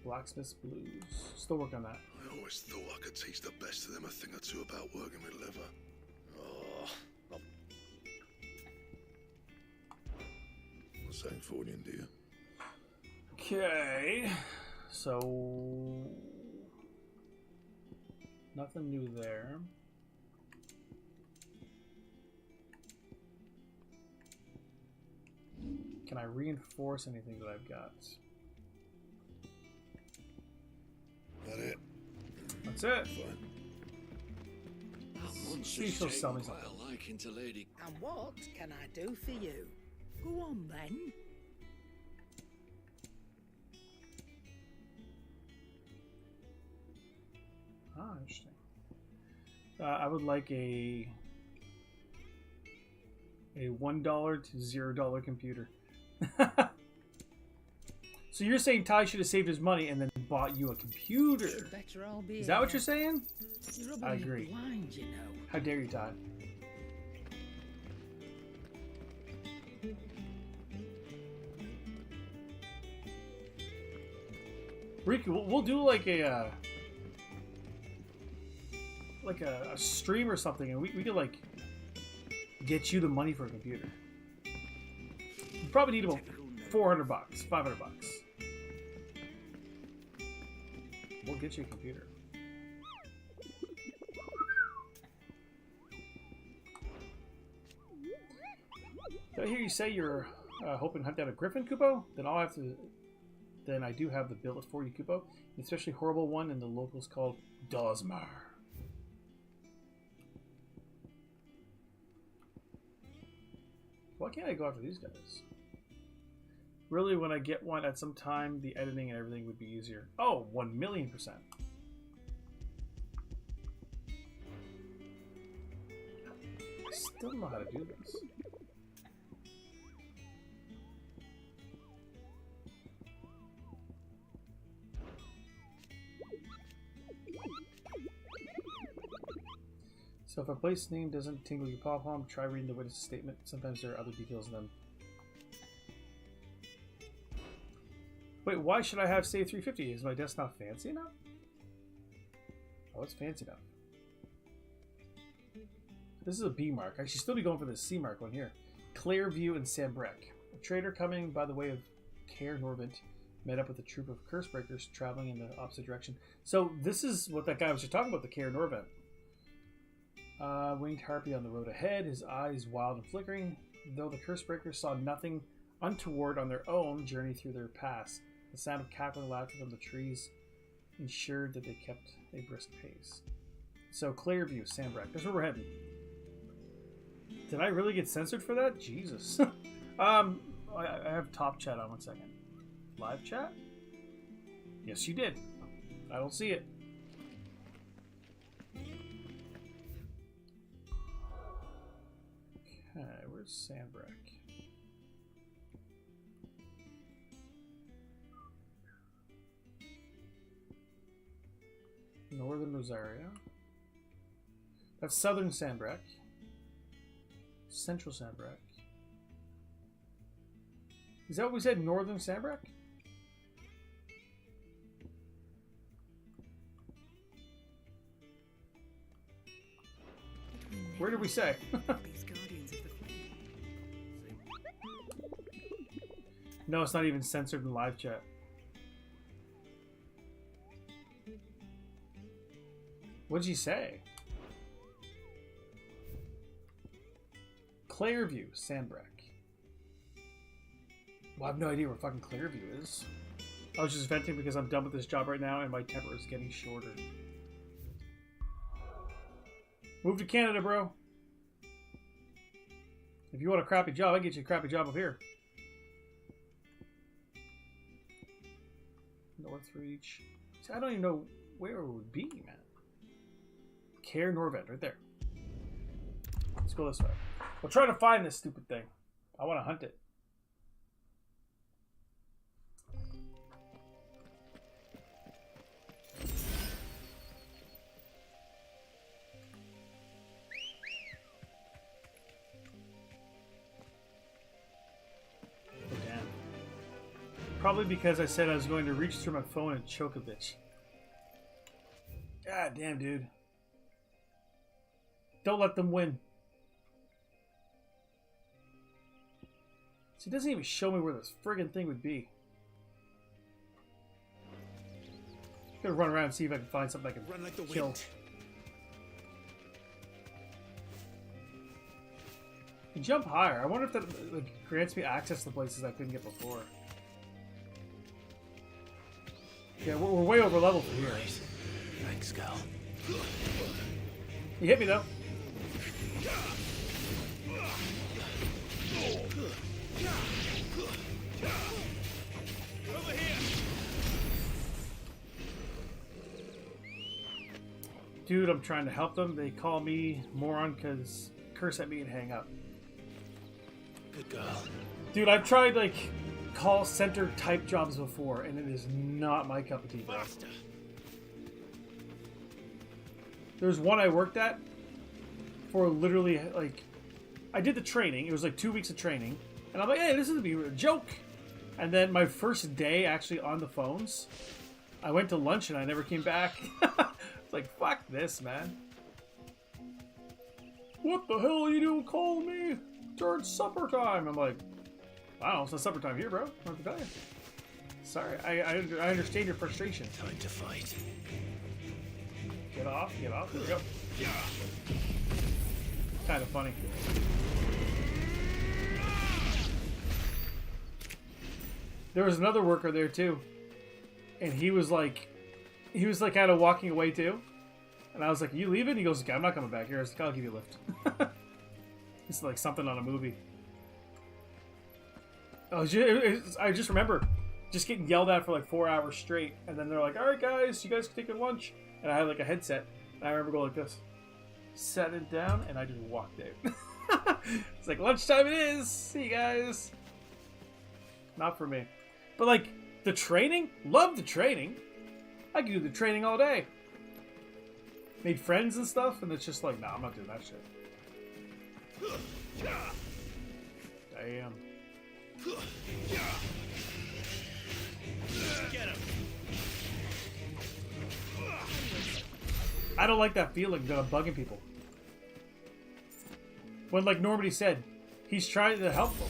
Blacksmith's Blues. Still working on that. I always thought I could teach the best of them a thing or two about working with leather. Oh, what's that for you, dear? Okay. So nothing new there. Can I reinforce anything that I've got? That it? That's it. Fine. See if she'll sell me something. Liking to Lady. And what can I do for you? Go on then. Ah, interesting. I would like a $1 to $0 computer. So you're saying Ty should have saved his money and then bought you a computer? Better all be Is that what you're saying? You're I rubbing me agree. blind, you know. How dare you, Ty? Riku, we'll do like a stream or something, and we could like get you the money for a computer. You probably need about $400, $500. We'll get you a computer. Did I hear you say you're hoping to hunt down a griffin, Kupo? Then I'll have to. Then I do have the billet for you, Kupo. An especially horrible one in the locals called Dosmar. Why can't I go after these guys? Really, when I get one at some time, the editing and everything would be easier. Oh, 1,000,000%. I still don't know how to do this. So if a place name doesn't tingle your pom-pom, try reading the witness statement. Sometimes there are other details in them. Wait, why should I have save 350? Is my desk not fancy enough? Oh, it's fancy enough. This is a B mark. I should still be going for the C mark one here. Clearview and Sambrec. A trader coming by the way of Caer Norvent met up with a troop of curse breakers traveling in the opposite direction. So this is what that guy was just talking about, the Caer Norvent. Winged harpy on the road ahead, his eyes wild and flickering. Though the curse breakers saw nothing untoward on their own journey through their pass, the sound of cackling laughter from the trees ensured that they kept a brisk pace. So Clearview, Sambrec, that's where we're heading. Did I really get censored for that? Jesus. I have top chat on 1 second. Live chat? Yes, you did. I don't see it. Okay, where's Sandbreak? Northern Rosario. That's Southern Sandbreak. Central Sandbreak. Is that what we said? Northern Sandbreak? Where did we say? No, it's not even censored in live chat. What did you say? Clairview, Sandbreak. Well, I have no idea where fucking Clairview is. I was just venting because I'm done with this job right now and my temper is getting shorter. Move to Canada, bro. If you want a crappy job, I can get you a crappy job up here. Northreach. See, I don't even know where it would be, man. Care Norvet, right there. Let's go this way. We'll try to find this stupid thing. I want to hunt it. Oh, damn. Probably because I said I was going to reach through my phone and choke a bitch. God damn, dude. Don't let them win. See, it doesn't even show me where this friggin' thing would be. I'm gonna run around and see if I can find something I can Run like the kill. wind. Jump higher. I wonder if that like, grants me access to places I couldn't get before. Yeah, we're way over level for here. Right. Thanks, Cal. You hit me though. Over here. Dude, I'm trying to help them. They call me moron because curse at me and hang up. Good girl. Dude, I've tried like call center type jobs before and it is not my cup of tea, bro. Faster. There's one I worked at for literally like I did the training. It was like 2 weeks of training. And I'm like, hey, this is gonna be a joke. And then my first day actually on the phones, I went to lunch and I never came back. It's like, fuck this, man. What the hell are you doing calling me during supper time? I'm like, I don't know, it's not supper time here, bro. I don't have to tell you. Sorry, I understand your frustration. Time to fight. Get off, get off. There we go. Kind of funny. There was another worker there too, and he was like kind of walking away too, and I was like, "You leaving?" He goes, "Okay, I'm not coming back here." I was like, "I'll give you a lift." It's like something on a movie. I just remember just getting yelled at for like 4 hours straight, and then they're like, "All right, guys, you guys can take your lunch," and I had like a headset, and I remember going like this, set it down, and I just walked out. It's like lunchtime it is. See you guys. Not for me. But like the training, love the training. I could do the training all day. Made friends and stuff, and it's just like, nah, I'm not doing that shit. Damn. Get him. I don't like that feeling that I'm bugging people. When, like Normandy said, he's trying to help them.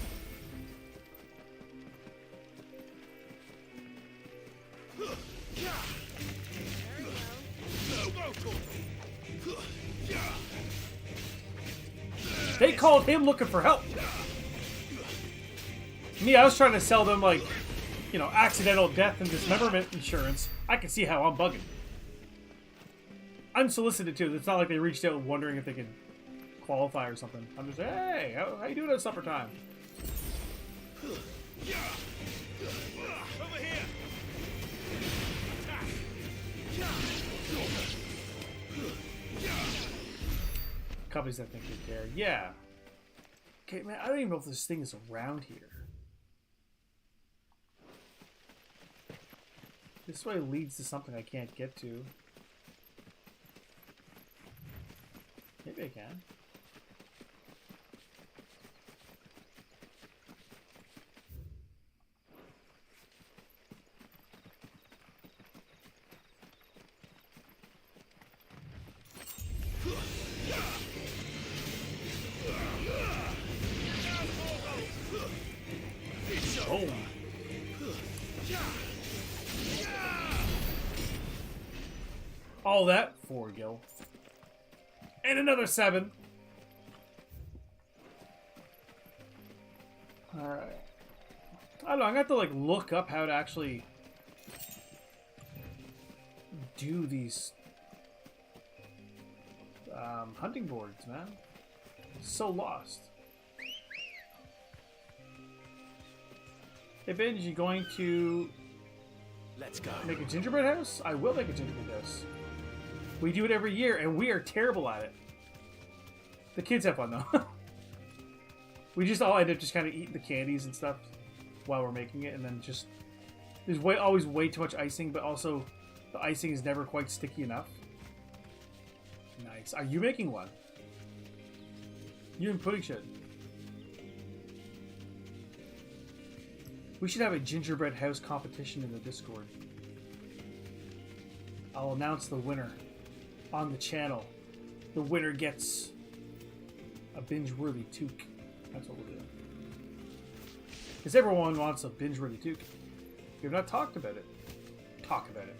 They called him looking for help. Me, I was trying to sell them, like, you know, accidental death and dismemberment insurance. I can see how I'm bugging. Unsolicited, too. It's not like they reached out wondering if they could qualify or something. I'm just like, hey, how you doing at supper time? Over here! Companies that think they care. Yeah. Okay, man, I don't even know if this thing is around here. This way leads to something I can't get to. Maybe I can. Oh. All that 4 gil. And another 7. Alright. I don't know, I'm gonna have to like look up how to actually do these hunting boards, man. So lost. Hey Binge, you going to Let's go. Make a gingerbread house? I will make a gingerbread house. We do it every year, and we are terrible at it. The kids have fun, though. We just all end up just kind of eating the candies and stuff while we're making it, and then just... There's always way too much icing, but also the icing is never quite sticky enough. Nice. Are you making one? You and Pudding should. We should have a gingerbread house competition in the Discord. I'll announce the winner on the channel. The winner gets a binge-worthy toque. That's what we're doing. Because everyone wants a binge-worthy toque. We've not talked about it. Talk about it.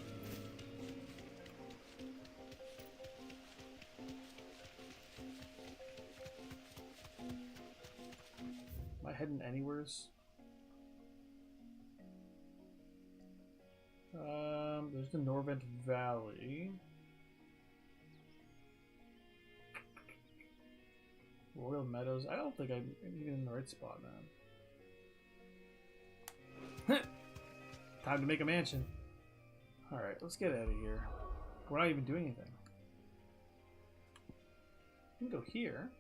Am I heading anywheres? There's the Norvent Valley. Royal Meadows. I don't think I'm even in the right spot, man. Time to make a mansion. Alright, let's get out of here. We're not even doing anything. We can go here.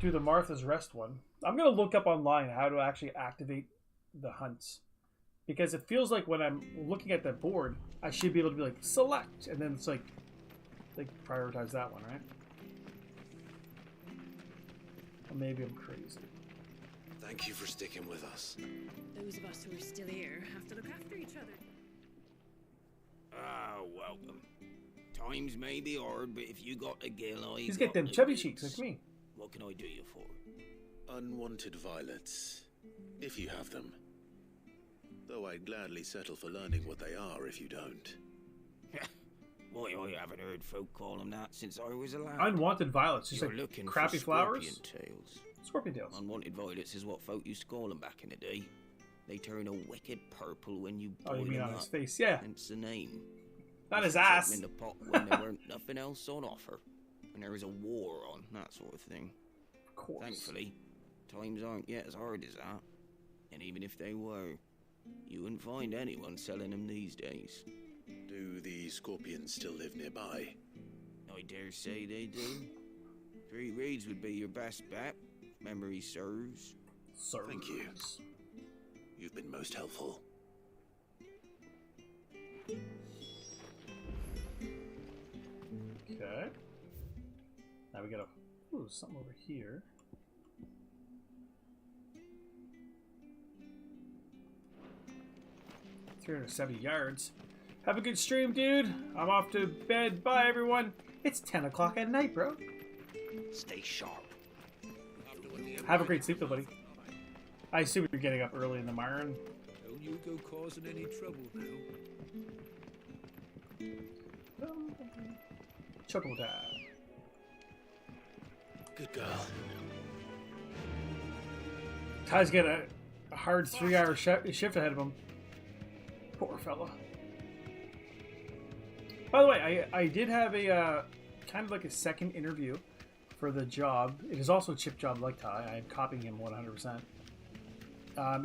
Do the Martha's Rest one. I'm going to look up online how to actually activate the hunts. Because it feels like when I'm looking at that board, I should be able to be like, select! And then it's like prioritize that one, right? Or maybe I'm crazy. Thank you for sticking with us. Those of us who are still here have to look after each other. Ah, welcome. Times may be hard, but if you got a gill, He's got them chubby cheeks like me. What can I do you for? Unwanted violets, if you have them. Though I'd gladly settle for learning what they are if you don't. Boy, I haven't heard folk call them that since I was a lad. Unwanted violets, just You're like crappy flowers. Tails. Scorpion tails. Unwanted violets is what folk used to call them back in the day. They turn a wicked purple when you boil you mean them on up. his face? Yeah. Hence the name. Not his ass. In the pot when there weren't nothing else on offer, and there was a war on, that sort of thing. Of course. Thankfully, times aren't yet as hard as that. And even if they were, you wouldn't find anyone selling them these days. Do the scorpions still live nearby? I dare say they do. 3 Reeds would be your best bet, if memory serves. Thank you. You've been most helpful. Okay. Now we got something over here. $370 yards. Have a good stream, dude. I'm off to bed. Bye, everyone. It's 10 o'clock at night, bro. Stay sharp. Have a great sleep, though, buddy. I assume you're getting up early in the morning. Don't you go causing any trouble now. Chocolate time. Good girl. Ty's got a hard 3-hour shift ahead of him. Poor fella. By the way, I did have a kind of like a second interview for the job. It is also a chip job like Ty. I am copying him 100%.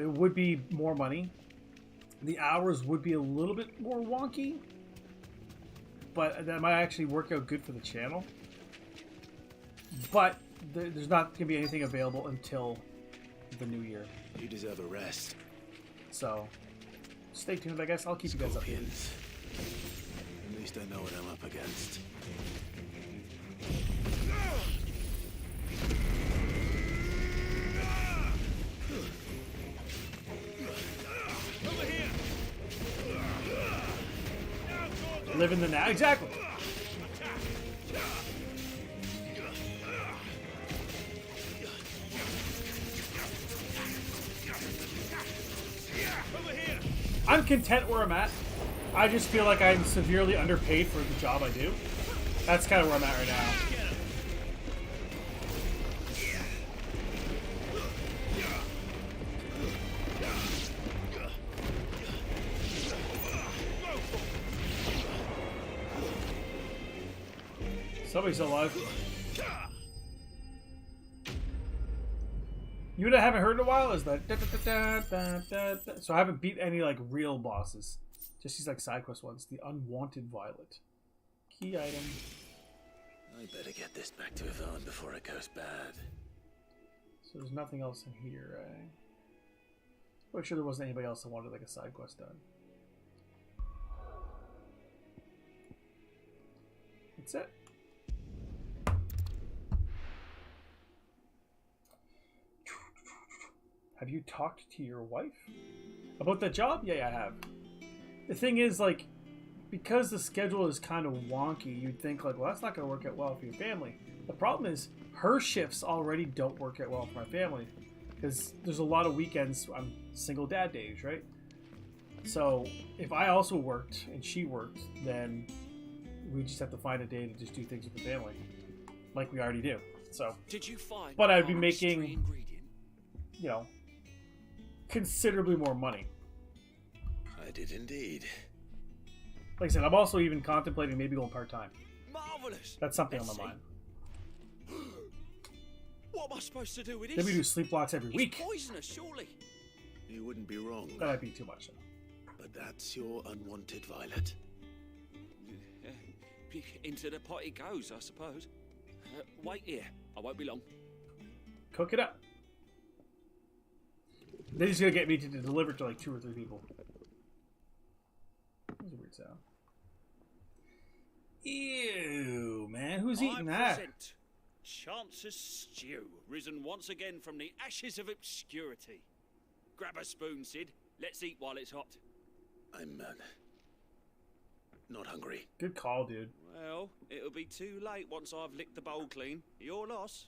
It would be more money. The hours would be a little bit more wonky, but that might actually work out good for the channel. But there's not going to be anything available until the new year. You deserve a rest. So, stay tuned, I guess. I'll keep you guys updated. At least I know what I'm up against. Live in the now. Exactly. I'm content where I'm at. I just feel like I'm severely underpaid for the job I do. That's kind of where I'm at right now. Somebody's alive. You know what I haven't heard in a while is that so I haven't beat any like real bosses. Just these like side quest ones. The Unwanted Violet. Key item. I better get this back to Yvonne before it goes bad. So there's nothing else in here, right? I'm sure there wasn't anybody else that wanted like a side quest done. That's it. Have you talked to your wife about that job? Yeah, I have. The thing is, like, because the schedule is kind of wonky, you'd think, like, well, that's not going to work out well for your family. The problem is, her shifts already don't work out well for my family. Because there's a lot of weekends, I'm single dad days, right? So, if I also worked and she worked, then we just have to find a day to just do things with the family. Like we already do. So, did you find but I'd be making, you know, considerably more money. I did indeed. Like I said, I'm also even contemplating maybe going part-time. Marvelous. That's something on my mind. What am I supposed to do with this? Then we do sleep blocks every week. It's poisonous, surely. You wouldn't be wrong. That might be too much, though. But that's your Unwanted Violet. Into the pot it goes, I suppose. Wait here. I won't be long. Cook it up. Then he's going to get me to deliver to like 2 or 3 people. That was a weird sound. Ew, man. Who's eating that? Present Chance's stew, risen once again from the ashes of obscurity. Grab a spoon, Sid. Let's eat while it's hot. I'm not hungry. Good call, dude. Well, it'll be too late once I've licked the bowl clean. Your loss.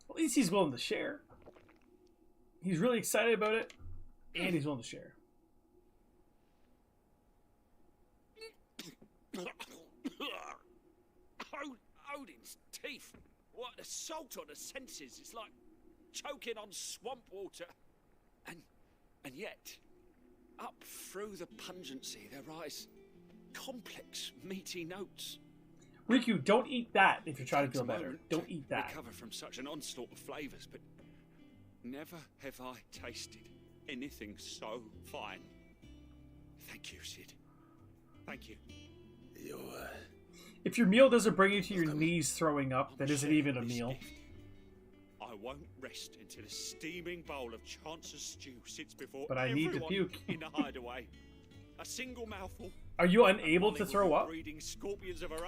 At least he's willing to share. He's really excited about it, and he's willing to share. Odin's teeth. What assault on the senses. It's like choking on swamp water. And yet, up through the pungency, there rise complex, meaty notes. Riku, don't eat that if you're trying to feel better. Don't eat that. Recover from such an onslaught of flavors, but never have I tasted anything so fine. Thank you, Sid. Thank you. If your meal doesn't bring you to your knees throwing up, that isn't even a meal. I won't rest until a steaming bowl of Chance's stew sits before but I need to puke. In the hideaway. A single mouthful. Are you unable to throw up?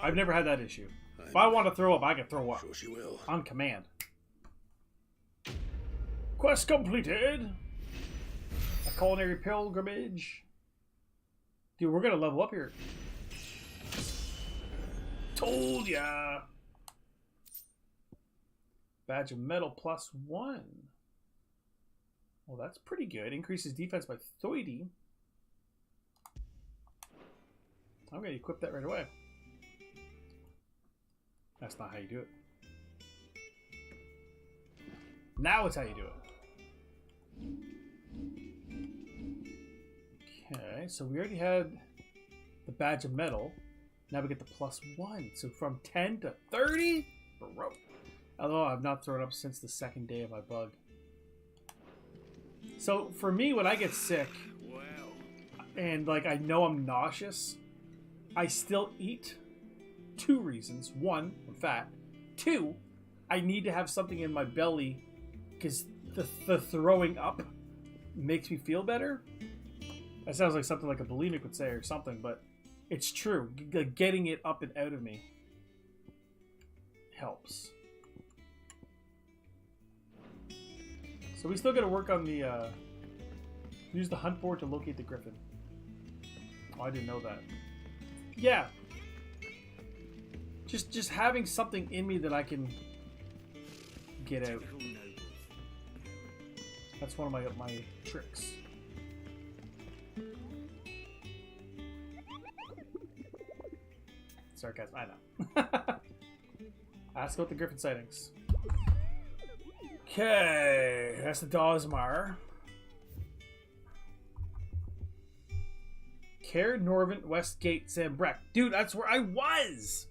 I've never had that issue. If I want to throw up, I can throw up. Sure she will. On command. Quest completed. A culinary pilgrimage. Dude, we're gonna level up here. Told ya. Badge of metal +1. Well, that's pretty good. Increases defense by 30. I'm going to equip that right away. That's not how you do it. Now it's how you do it. Okay, so we already had the badge of metal. Now we get the +1. So from 10 to 30? Bro. Although I've not thrown up since the second day of my bug. So for me, when I get sick, and like I know I'm nauseous, I still eat. 2 reasons. 1, I'm fat. 2, I need to have something in my belly because the throwing up makes me feel better. That sounds like something like a bulimic would say or something, but it's true. Getting it up and out of me helps. So we still got to work on the use the hunt board to locate the griffin. Oh, I didn't know that. Yeah. Just having something in me that I can get out. That's one of my tricks. Sarcasm, I know. Ask about the griffin sightings. Okay, that's the Dawsmar. Care, Norvent, Westgate, Zambreck. Dude, that's where I was!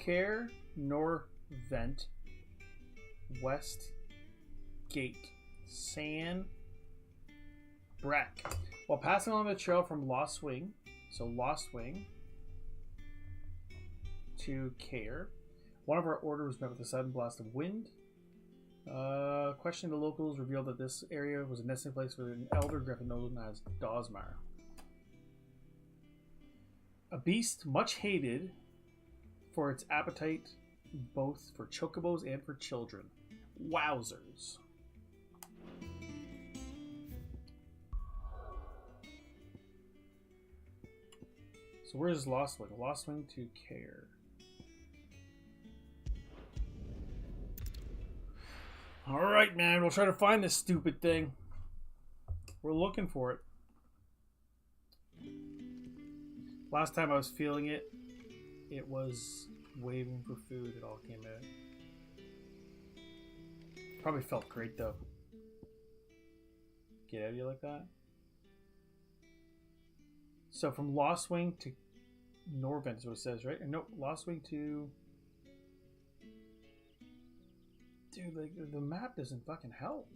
Care, Norvent, Westgate, San Breck. While passing along the trail from Lost Wing, so Lost Wing to Care, one of our orders was met with a sudden blast of wind. Questioning the locals revealed that this area was a nesting place for an elder griffin known as Dawsmar. A beast much hated for its appetite both for chocobos and for children. Wowzers. So where's Lost Wing? Lost Wing to Care. Alright, man. We'll try to find this stupid thing. We're looking for it. Last time I was feeling it, it was waving for food. It all came out. Probably felt great, though. Get out of you like that. So from Lost Wing to Norvent is what it says, right? No, Lost Wing to... Dude, like, the map doesn't fucking help.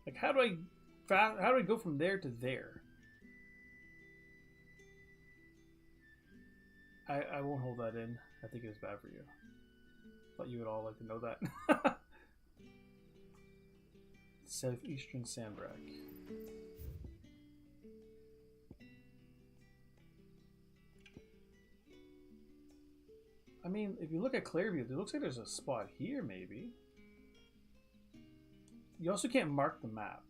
Like, how do I go from there to there? I won't hold that in. I think it was bad for you. Thought you would all like to know that. Southeastern Sandbrack. I mean, if you look at Clearview, it looks like there's a spot here, maybe. You also can't mark the map.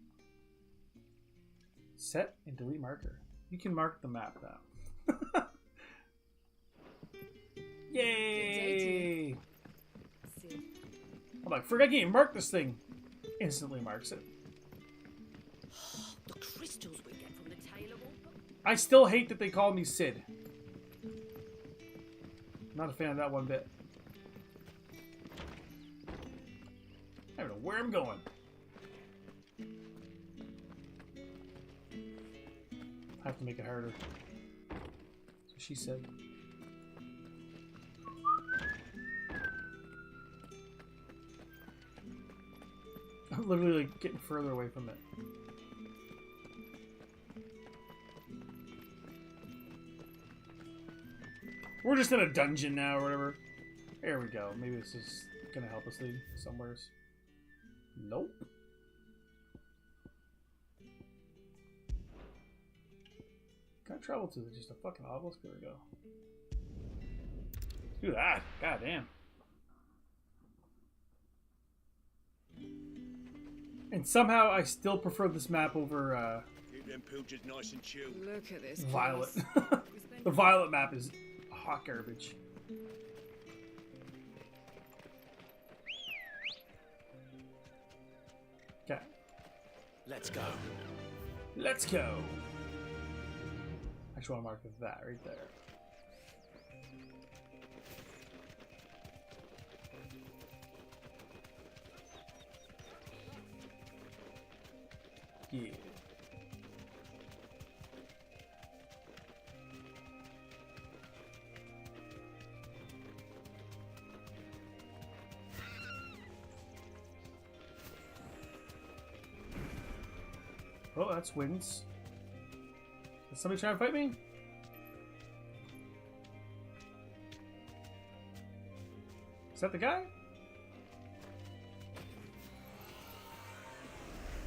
Set and delete marker. You can mark the map now. Yay! I'm like, forget you mark this thing. Instantly marks it. The crystals we get from the tailor. I still hate that they call me Sid. Not a fan of that one bit. I don't know where I'm going. I have to make it harder. So she said. I'm literally like getting further away from it. We're just in a dungeon now or whatever. There we go. Maybe this is gonna help us lead somewheres. Nope. Can't travel to just a fucking obelisk. There we go. Do that. God damn. And somehow I still prefer this map over Keep them pilchers nice and chilled. Look at this. Violet. The Violet map is hot garbage. Okay. Let's go. Let's go. I just want to mark that right there. Yeah. Oh, that's wins. Is somebody trying to fight me? Is that the guy?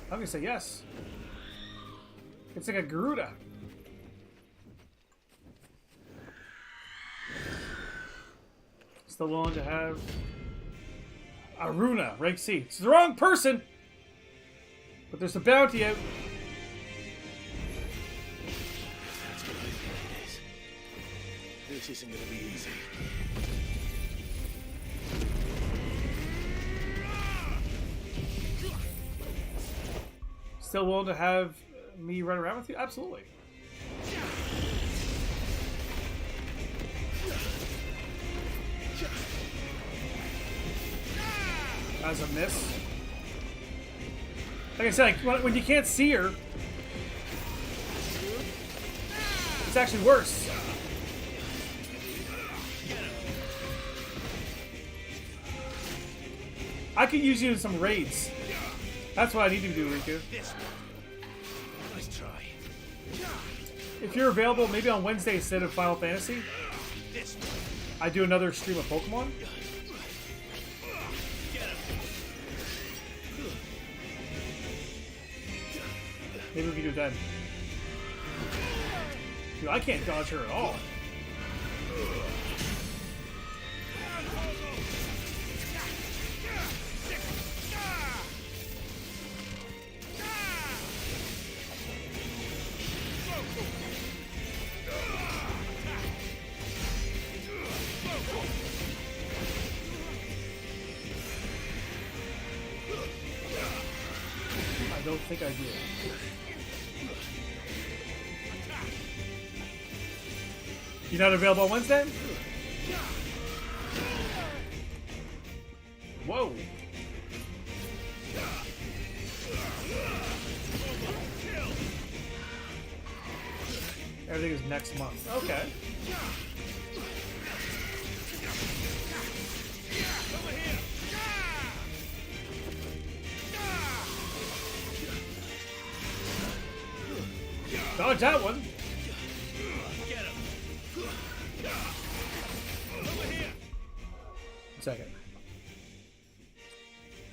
I'm gonna say yes. It's like a Garuda. Still willing to have Aruna, rank C. It's the wrong person! But there's a bounty out. That's what I think it is. This isn't gonna be easy. Still willing to have me run around with you? Absolutely. As a miss. Like I said, like, when you can't see her, it's actually worse. I could use you in some raids. That's what I need to do, Riku. Nice try. If you're available, maybe on Wednesday instead of Final Fantasy, I do another stream of Pokemon. Maybe we can do it then. Dude, I can't dodge her at all. I don't think I do. You're not available on Wednesday? Whoa. Everything is next month. Okay. Dodge that one. Second.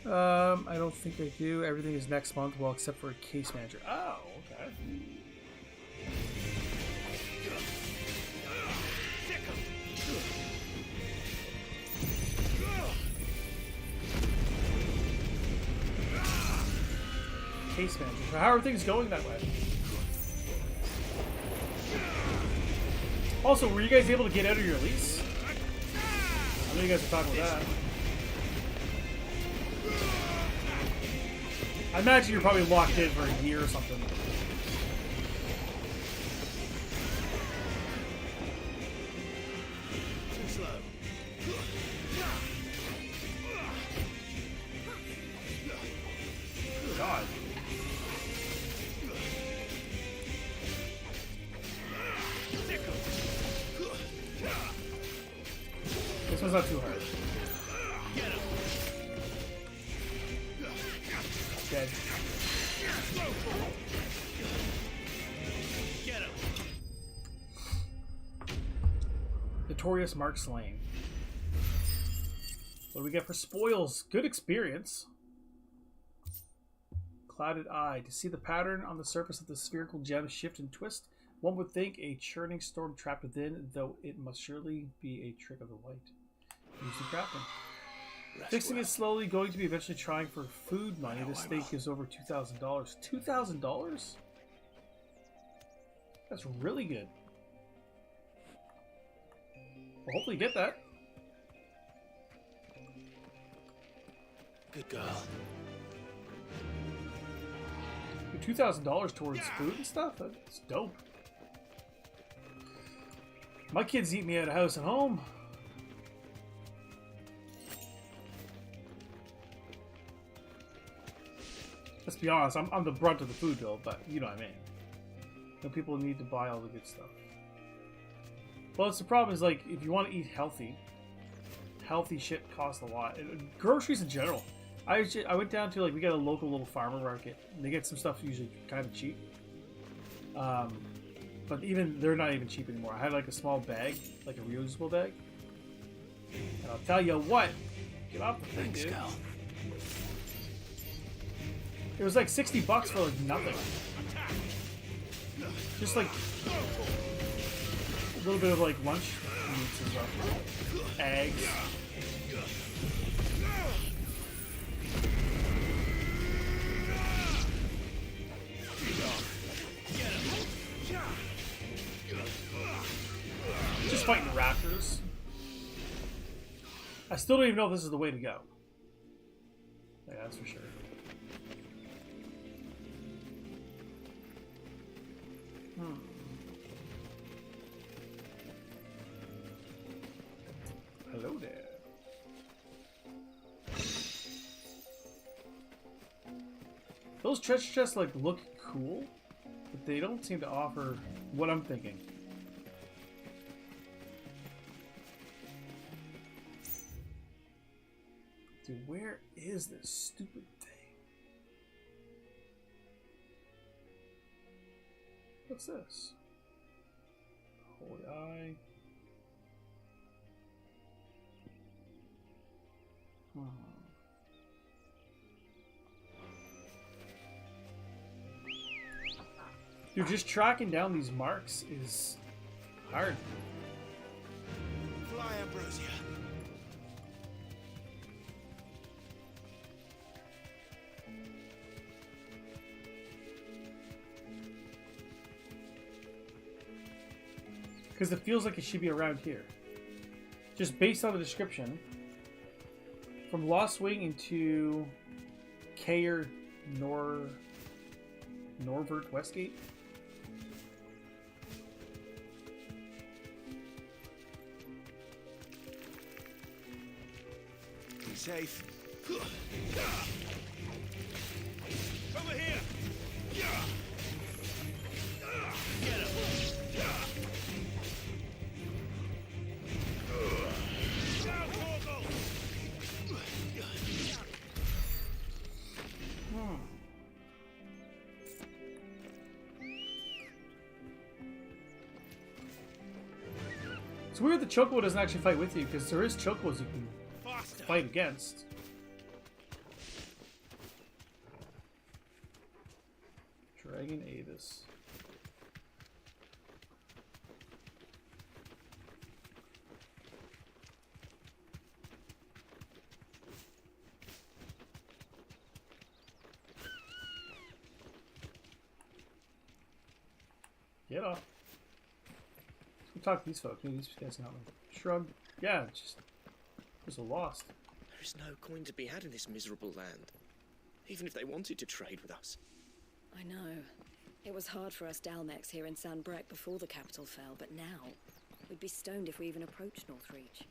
I don't think I do. Everything is next month, well, except for a case manager. Oh, okay. Case manager. So how are things going that way? Also, were you guys able to get out of your lease? I know you guys were talking about that. I imagine you're probably locked in for a year or something. Too slow. God. This one's not too hard. Dead. Notorious Mark Slain. What do we get for spoils? Good experience. Clouded Eye. To see the pattern on the surface of the spherical gem shift and twist, one would think a churning storm trapped within, though it must surely be a trick of the light. Use the crafting. Fixing it slowly, going to be eventually trying for food money. This steak is over $2,000. $2,000? That's really good. Well, hopefully you get that. Good girl. $2,000 towards food and stuff? That's dope. My kids eat me at a house and home. Let's be honest, I'm the brunt of the food bill, but you know what I mean. You know, people need to buy all the good stuff. Well, it's the problem is, like, if you want to eat healthy shit costs a lot. Groceries in general. I went down to, like, we got a local little farmer market. And they get some stuff usually kind of cheap. But even they're not even cheap anymore. I had like a small bag, like a reusable bag. And I'll tell you what, get off the thing, dude. It was like $60 for like nothing. Just like a little bit of like lunch meats and stuff. Eggs. Just fighting raptors. I still don't even know if this is the way to go. Yeah, that's for sure. Hello there. Those treasure chests like look cool, but they don't seem to offer what I'm thinking. Dude, where is this stupid thing? What's this? Holy eye. Dude, just tracking down these marks is hard. Fly, Ambrosia. Because it feels like it should be around here. Just based on the description. From Lost Wing into Kayer Norvert Westgate. Be safe. Over here. Get him. It's weird the Chocobo doesn't actually fight with you, because there is Chocobos you can fight against. Dragon Avis. Get off. Let's talk to these folks. Maybe these guys can help me. Shrug. Yeah, just a lost. There is no coin to be had in this miserable land. Even if they wanted to trade with us. I know. It was hard for us Dalmex here in Sanbreque before the capital fell, but now we'd be stoned if we even approached Northreach.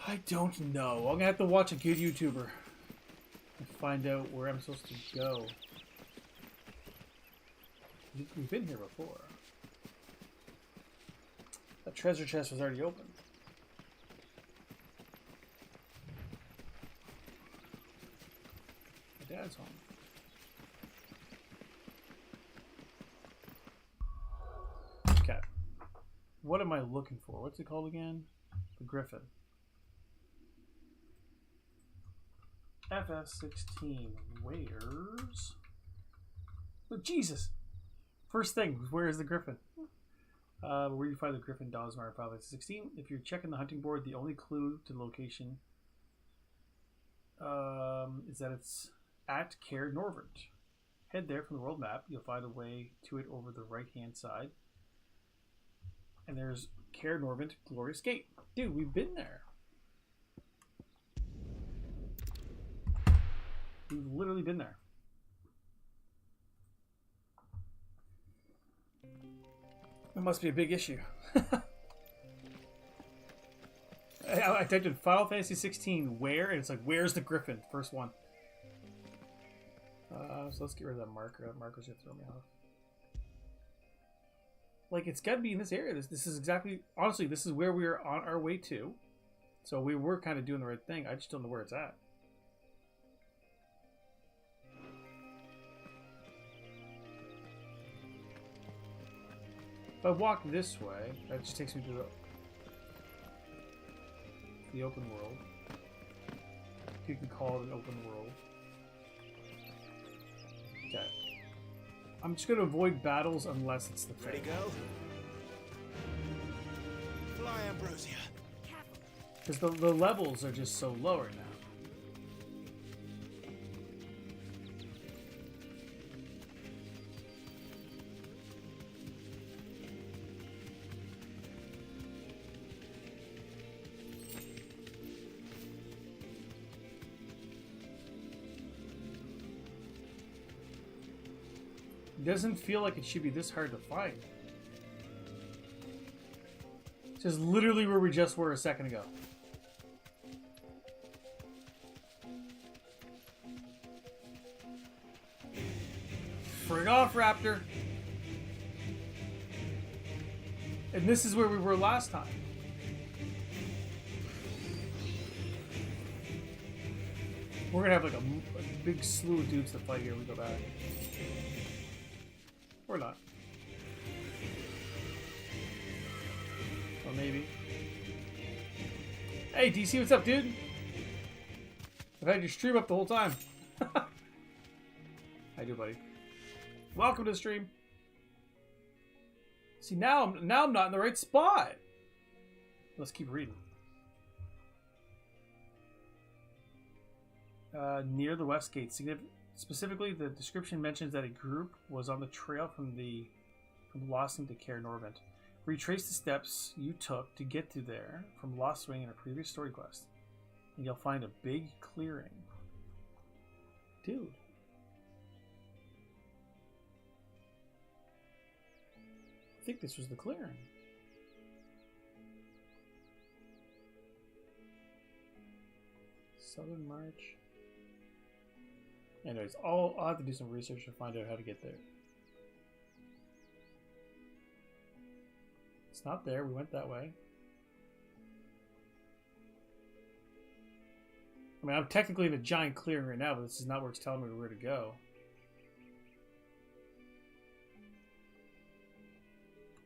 I don't know. I'm gonna have to watch a good YouTuber and find out where I'm supposed to go. We've been here before. That treasure chest was already open. My dad's home. Okay. What am I looking for? What's it called again? The Griffin. FS16. Where's... Oh, Jesus! First thing, where is the Griffin? Where you find the Griffin Dosmar 516. If you're checking the hunting board, the only clue to the location is that it's at Kayer Norvert. Head there from the world map. You'll find a way to it over the right-hand side. And there's Kayer Norvert Glorious Gate. Dude, we've been there. We've literally been there. It must be a big issue. I typed in Final Fantasy 16 where, and it's like, where's the griffin? First one. So let's get rid of that marker. That marker's gonna throw me off. Like, it's gotta be in this area. This is exactly, honestly, this is where we are on our way to. So we were kind of doing the right thing. I just don't know where it's at. If I walk this way, that just takes me to the open world. If you can call it an open world. Okay. I'm just going to avoid battles unless it's the thing. Ready, go? Fly, Ambrosia. Because the levels are just so low right now. It doesn't feel like it should be this hard to find. This is literally where we just were a second ago. Frig off, Raptor. And this is where we were last time. We're gonna have like a big slew of dudes to fight here when we go back. Or not. Or maybe. Hey, DC, what's up, dude? I've had your stream up the whole time. How you doing, buddy? Welcome to the stream. See, now I'm not in the right spot. Let's keep reading. Near the West Gate. Specifically, the description mentions that a group was on the trail from Lostwing to Caer Norvent. Retrace the steps you took to get to there from Lostwing in a previous story quest, and you'll find a big clearing. Dude. I think this was the clearing. Southern March. Anyways, I'll have to do some research to find out how to get there. It's not there. We went that way. I mean, I'm technically in a giant clearing right now, but this is not where it's telling me where to go.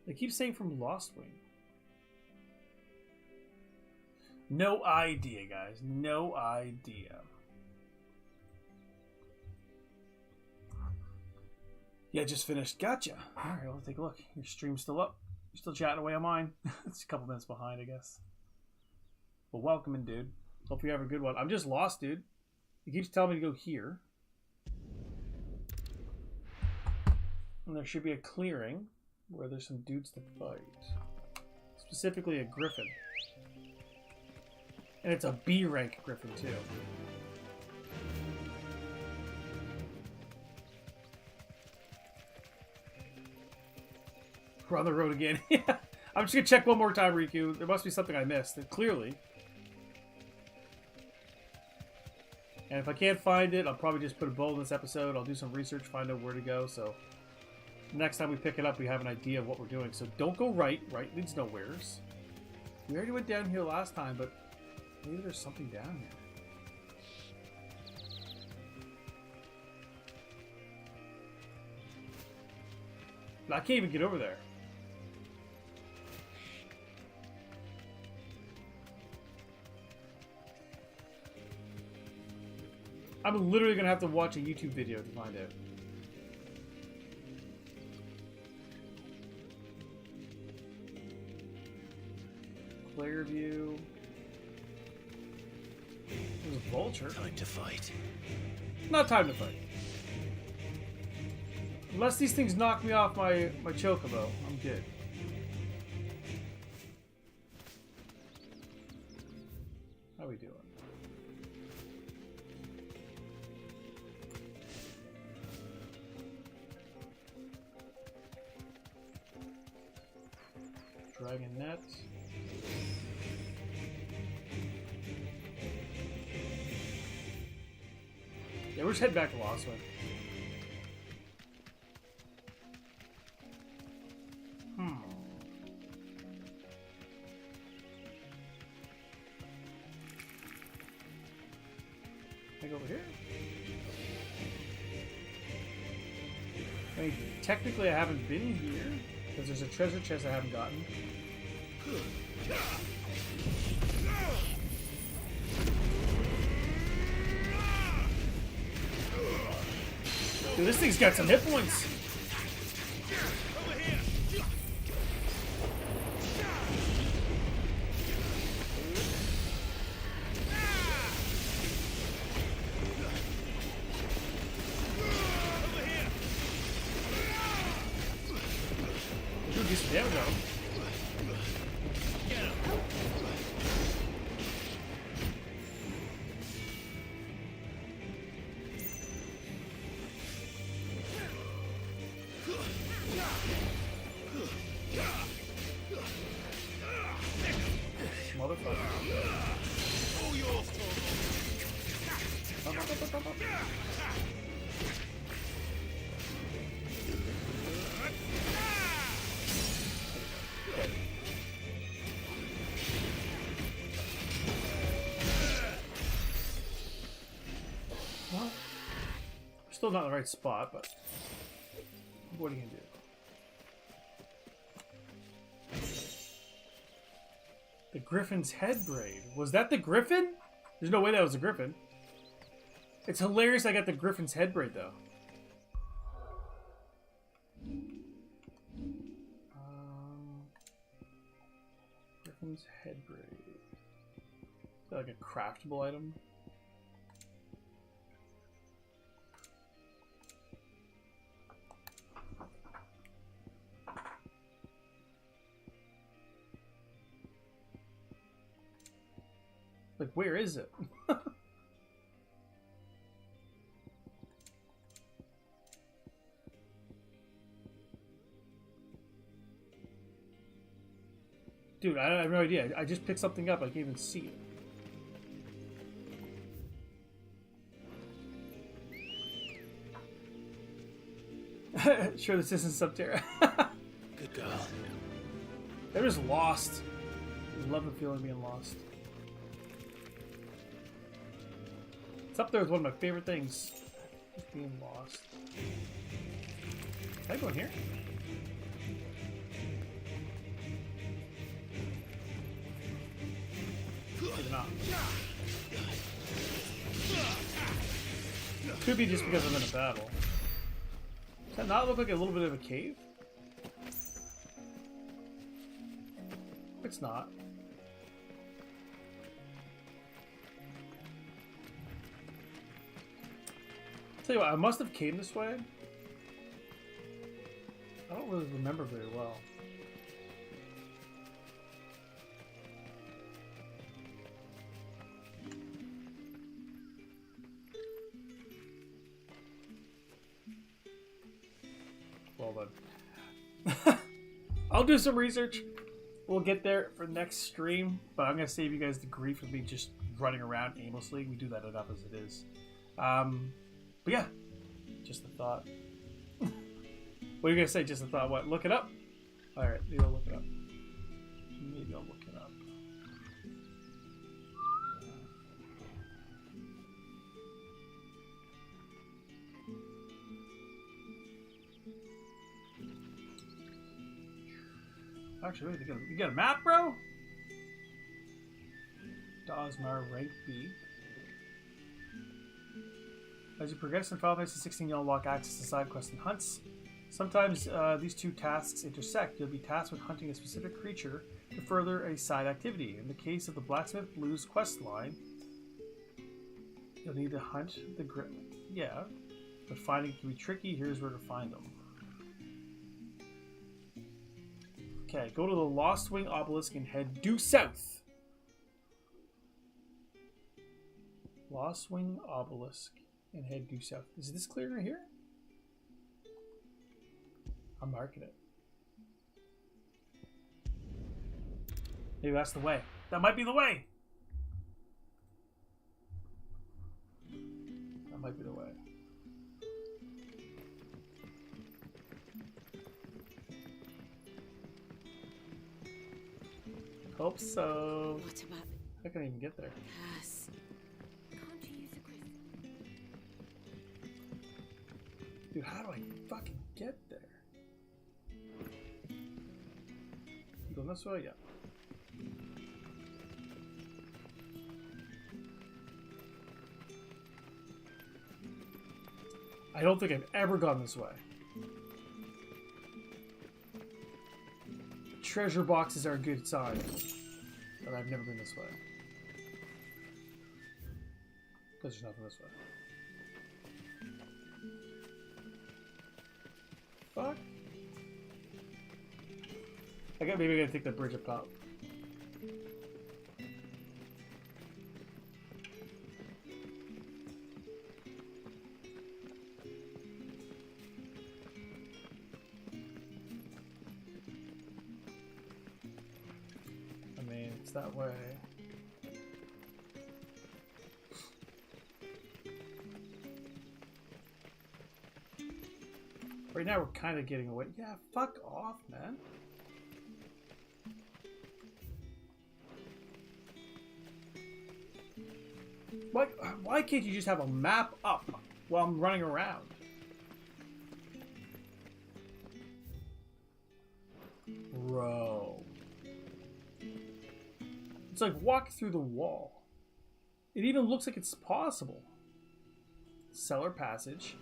They keep saying from Lostwing. No idea, guys. No idea. Yeah, just finished. Gotcha. Alright, let's take a look. Your stream's still up. You're still chatting away on mine. It's a couple minutes behind, I guess. Well, welcome in, dude. Hope you have a good one. I'm just lost, dude. It keeps telling me to go here. And there should be a clearing where there's some dudes to fight. Specifically a griffin. And it's a B rank griffin, too. We're on the road again. I'm just gonna check one more time, Riku. There must be something I missed, clearly. And if I can't find it, I'll probably just put a bow in this episode. I'll do some research, find out where to go. So next time we pick it up, we have an idea of what we're doing. So don't go right. Right leads nowheres. We already went down here last time, but maybe there's something down here. I can't even get over there. I'm literally going to have to watch a YouTube video to find out. Player view. There's a vulture. Time to fight. Not time to fight. Unless these things knock me off my chocobo, I'm good. How we doing? Dragon net. Yeah, we're just heading back to Lost One. Can I go over here? I mean, technically I haven't been here, because there's a treasure chest I haven't gotten. Dude, this thing's got some hit points. Do decent damage on him. Well, still not in the right spot, but what are you gonna do? The Griffin's head braid. Was that the Griffin? There's no way that was a Griffin. It's hilarious I got the Griffin's head braid, though. Griffin's head braid. Is that like a craftable item? Like, where is it? Dude, I have no idea. I just picked something up. I can't even see it. Sure, this isn't Subterra. Good girl. They're just lost. I love the feeling of being lost. It's up there with one of my favorite things. Just being lost. Can I go in here? Maybe not. Could be just because I'm in a battle. Does that not look like a little bit of a cave? It's not. Tell you what, I must have came this way. I don't really remember very well. Well then. I'll do some research. We'll get there for next stream, but I'm going to save you guys the grief of me just running around aimlessly. We do that enough as it is. But yeah, just a thought. What are you going to say? Just a thought. What? Look it up? Alright, maybe I'll look it up. Maybe I'll look it up. Actually, wait, you got a map, bro? Dosmar, rank B. As you progress in Final Fantasy 16, you'll unlock access to side quests and hunts. Sometimes these two tasks intersect. You'll be tasked with hunting a specific creature to further a side activity. In the case of the Blacksmith Blues quest line, you'll need to hunt the yeah, but finding it can be tricky. Here's where to find them. Okay, go to the Lost Wing Obelisk and head due south. Lost Wing Obelisk and head due south. Is this clear right here? I'm marking it. Maybe that's the way. That might be the way. That might be the way. Hope so. What about... I can't even get there. Yes. Can't you use a crystal? Dude, how do I fucking get there? You going this way? Yeah. I don't think I've ever gone this way. Treasure boxes are a good sign, but I've never been this way. Because there's nothing this way. Fuck. Maybe I gotta take the bridge up top. That way. Right now we're kind of getting away. Yeah, fuck off, man. Why can't you just have a map up while I'm running around? Bro. It's like walking through the wall. It even looks like it's possible. Cellar passage.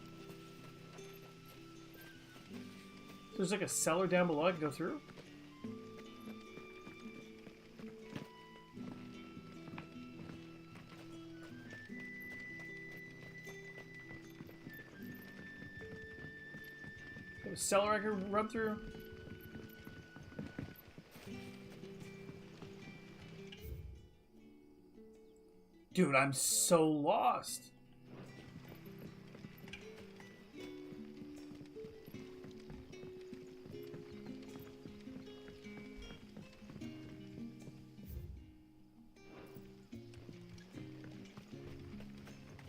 There's like a cellar down below I can go through. There's a cellar I can run through. Dude, I'm so lost.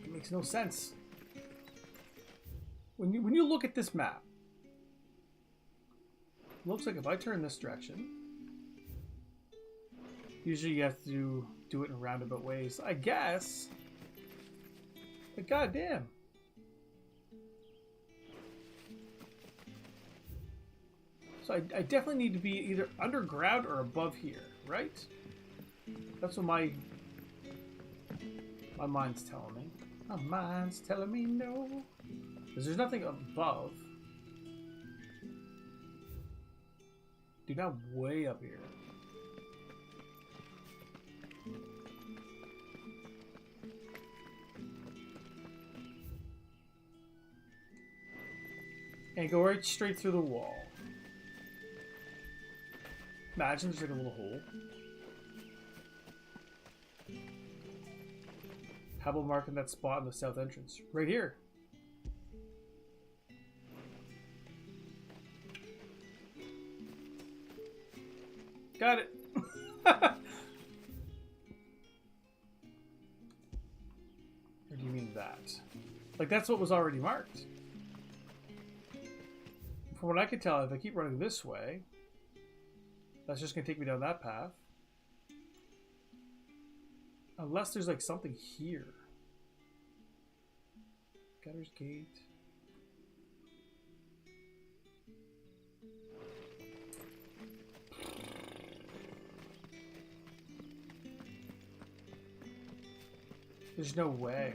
It makes no sense. When you look at this map, it looks like if I turn this direction, usually you have to do it in roundabout ways, I guess. But goddamn. So I definitely need to be either underground or above here, right? That's what my mind's telling me. My mind's telling me no. Because there's nothing above. Dude, I'm way up here. And go right straight through the wall. Imagine there's like a little hole. How about marking that spot in the south entrance? Right here. Got it. Or do you mean that? Like, that's what was already marked. From what I can tell, if I keep running this way, that's just going to take me down that path. Unless there's like something here. Gutter's Gate. There's no way.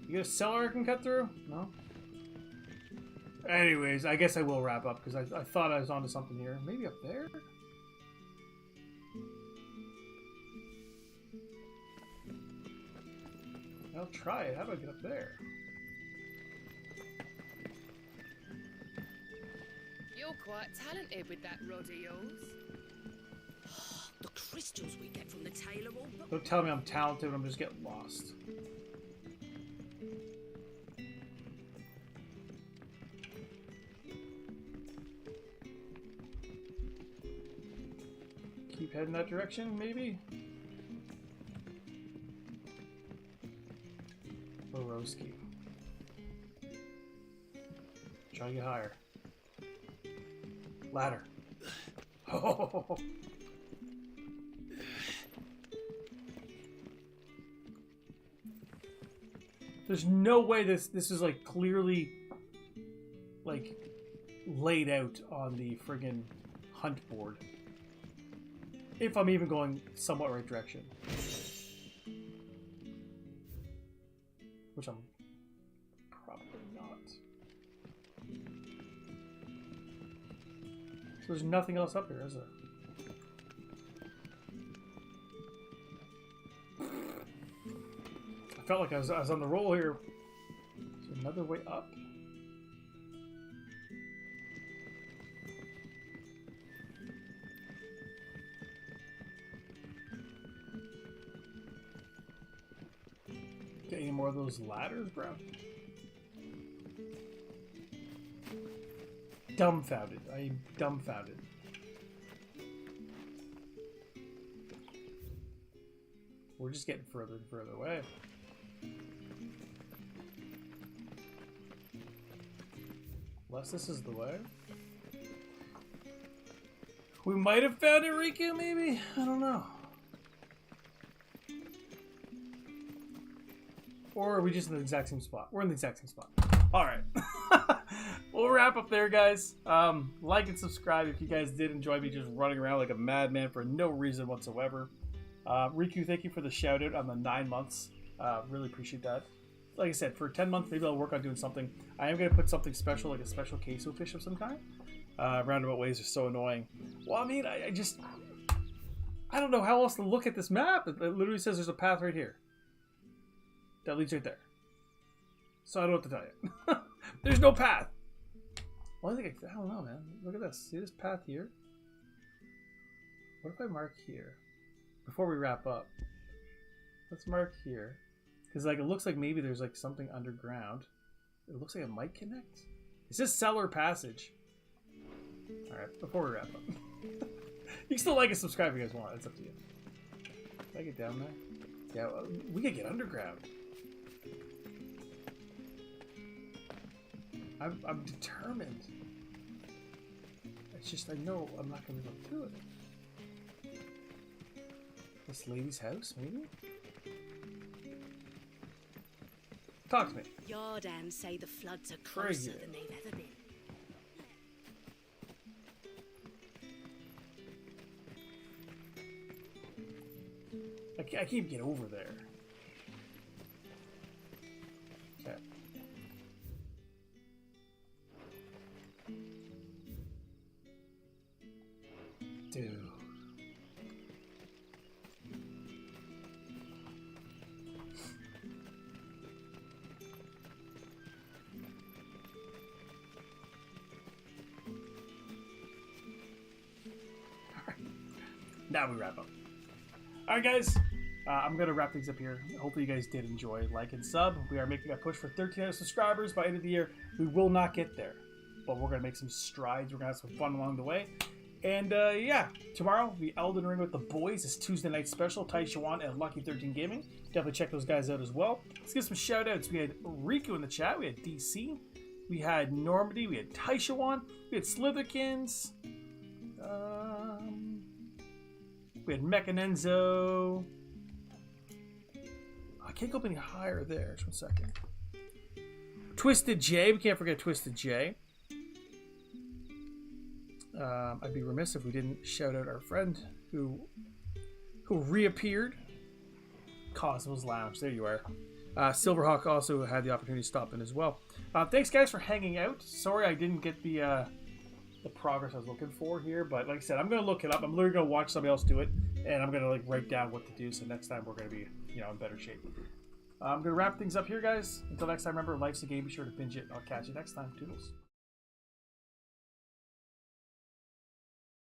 You got a cellar I can cut through? No? Anyways, I guess I will wrap up because I thought I was onto something here. Maybe up there? I'll try it. How do I get up there? You're quite talented with that rod of yours. The crystals we get from the tailor all... Don't tell me I'm talented when I'm just getting lost. head in that direction, maybe? Borowski. Try to get higher. Ladder. Oh. There's no way this is like clearly like laid out on the friggin' hunt board. If I'm even going somewhat right direction. Which I'm probably not. So there's nothing else up here, is there? I felt like I was on the roll here. Is there another way up? Get any more of those ladders, bro? Dumbfounded. I am dumbfounded. We're just getting further and further away. Unless this is the way. We might have found it, Riku, maybe? I don't know. Or are we just in the exact same spot? We're in the exact same spot. Alright. We'll wrap up there, guys. Like and subscribe if you guys did enjoy me just running around like a madman for no reason whatsoever. Riku, thank you for the shout out on the 9 months. Really appreciate that. Like I said, for 10 months, maybe I'll work on doing something. I am going to put something special, like a special queso fish of some kind. Roundabout ways are so annoying. Well, I mean, I don't know how else to look at this map. It literally says there's a path right here. That leads right there. So I don't know what to tell you. There's no path. Well, I don't know, man. Look at this. See this path here? What if I mark here? Before we wrap up. Let's mark here. Because like it looks like maybe there's like something underground. It looks like it might connect. It says cellar passage. Alright, before we wrap up. You can still like and subscribe if you guys want. It's up to you. Can I get down there? Yeah, we could get underground. I'm determined. It's just I know I'm not going to go through it. This lady's house, maybe? Talk to me. Yardan say the floods are closer than they've ever been. I can't get over there. Okay. Dude. Now we wrap up. Alright guys, I'm going to wrap things up here. Hopefully you guys did enjoy. Like and sub. We are making a push for 1,300 subscribers by end of the year. We will not get there, but we're going to make some strides. We're going to have some fun along the way. And yeah, tomorrow, the Elden Ring with the boys is Tuesday night special. Taishuan and Lucky 13 Gaming. Definitely check those guys out as well. Let's give some shout outs. We had Riku in the chat. We had DC. We had Normandy. We had Taishuan. We had Slitherkins. We had Mechanenzo. I can't go up any higher there. Just 1 second. Twisted J. We can't forget Twisted J. I'd be remiss if we didn't shout out our friend who reappeared. Cosmos Lounge. There you are. Silverhawk also had the opportunity to stop in as well. Thanks, guys, for hanging out. Sorry I didn't get the progress I was looking for here, but like I said, I'm going to look it up. I'm literally going to watch somebody else do it, and I'm going to like write down what to do, so next time we're going to be, in better shape. I'm going to wrap things up here, guys. Until next time, remember, life's a game. Be sure to binge it. I'll catch you next time. Toodles.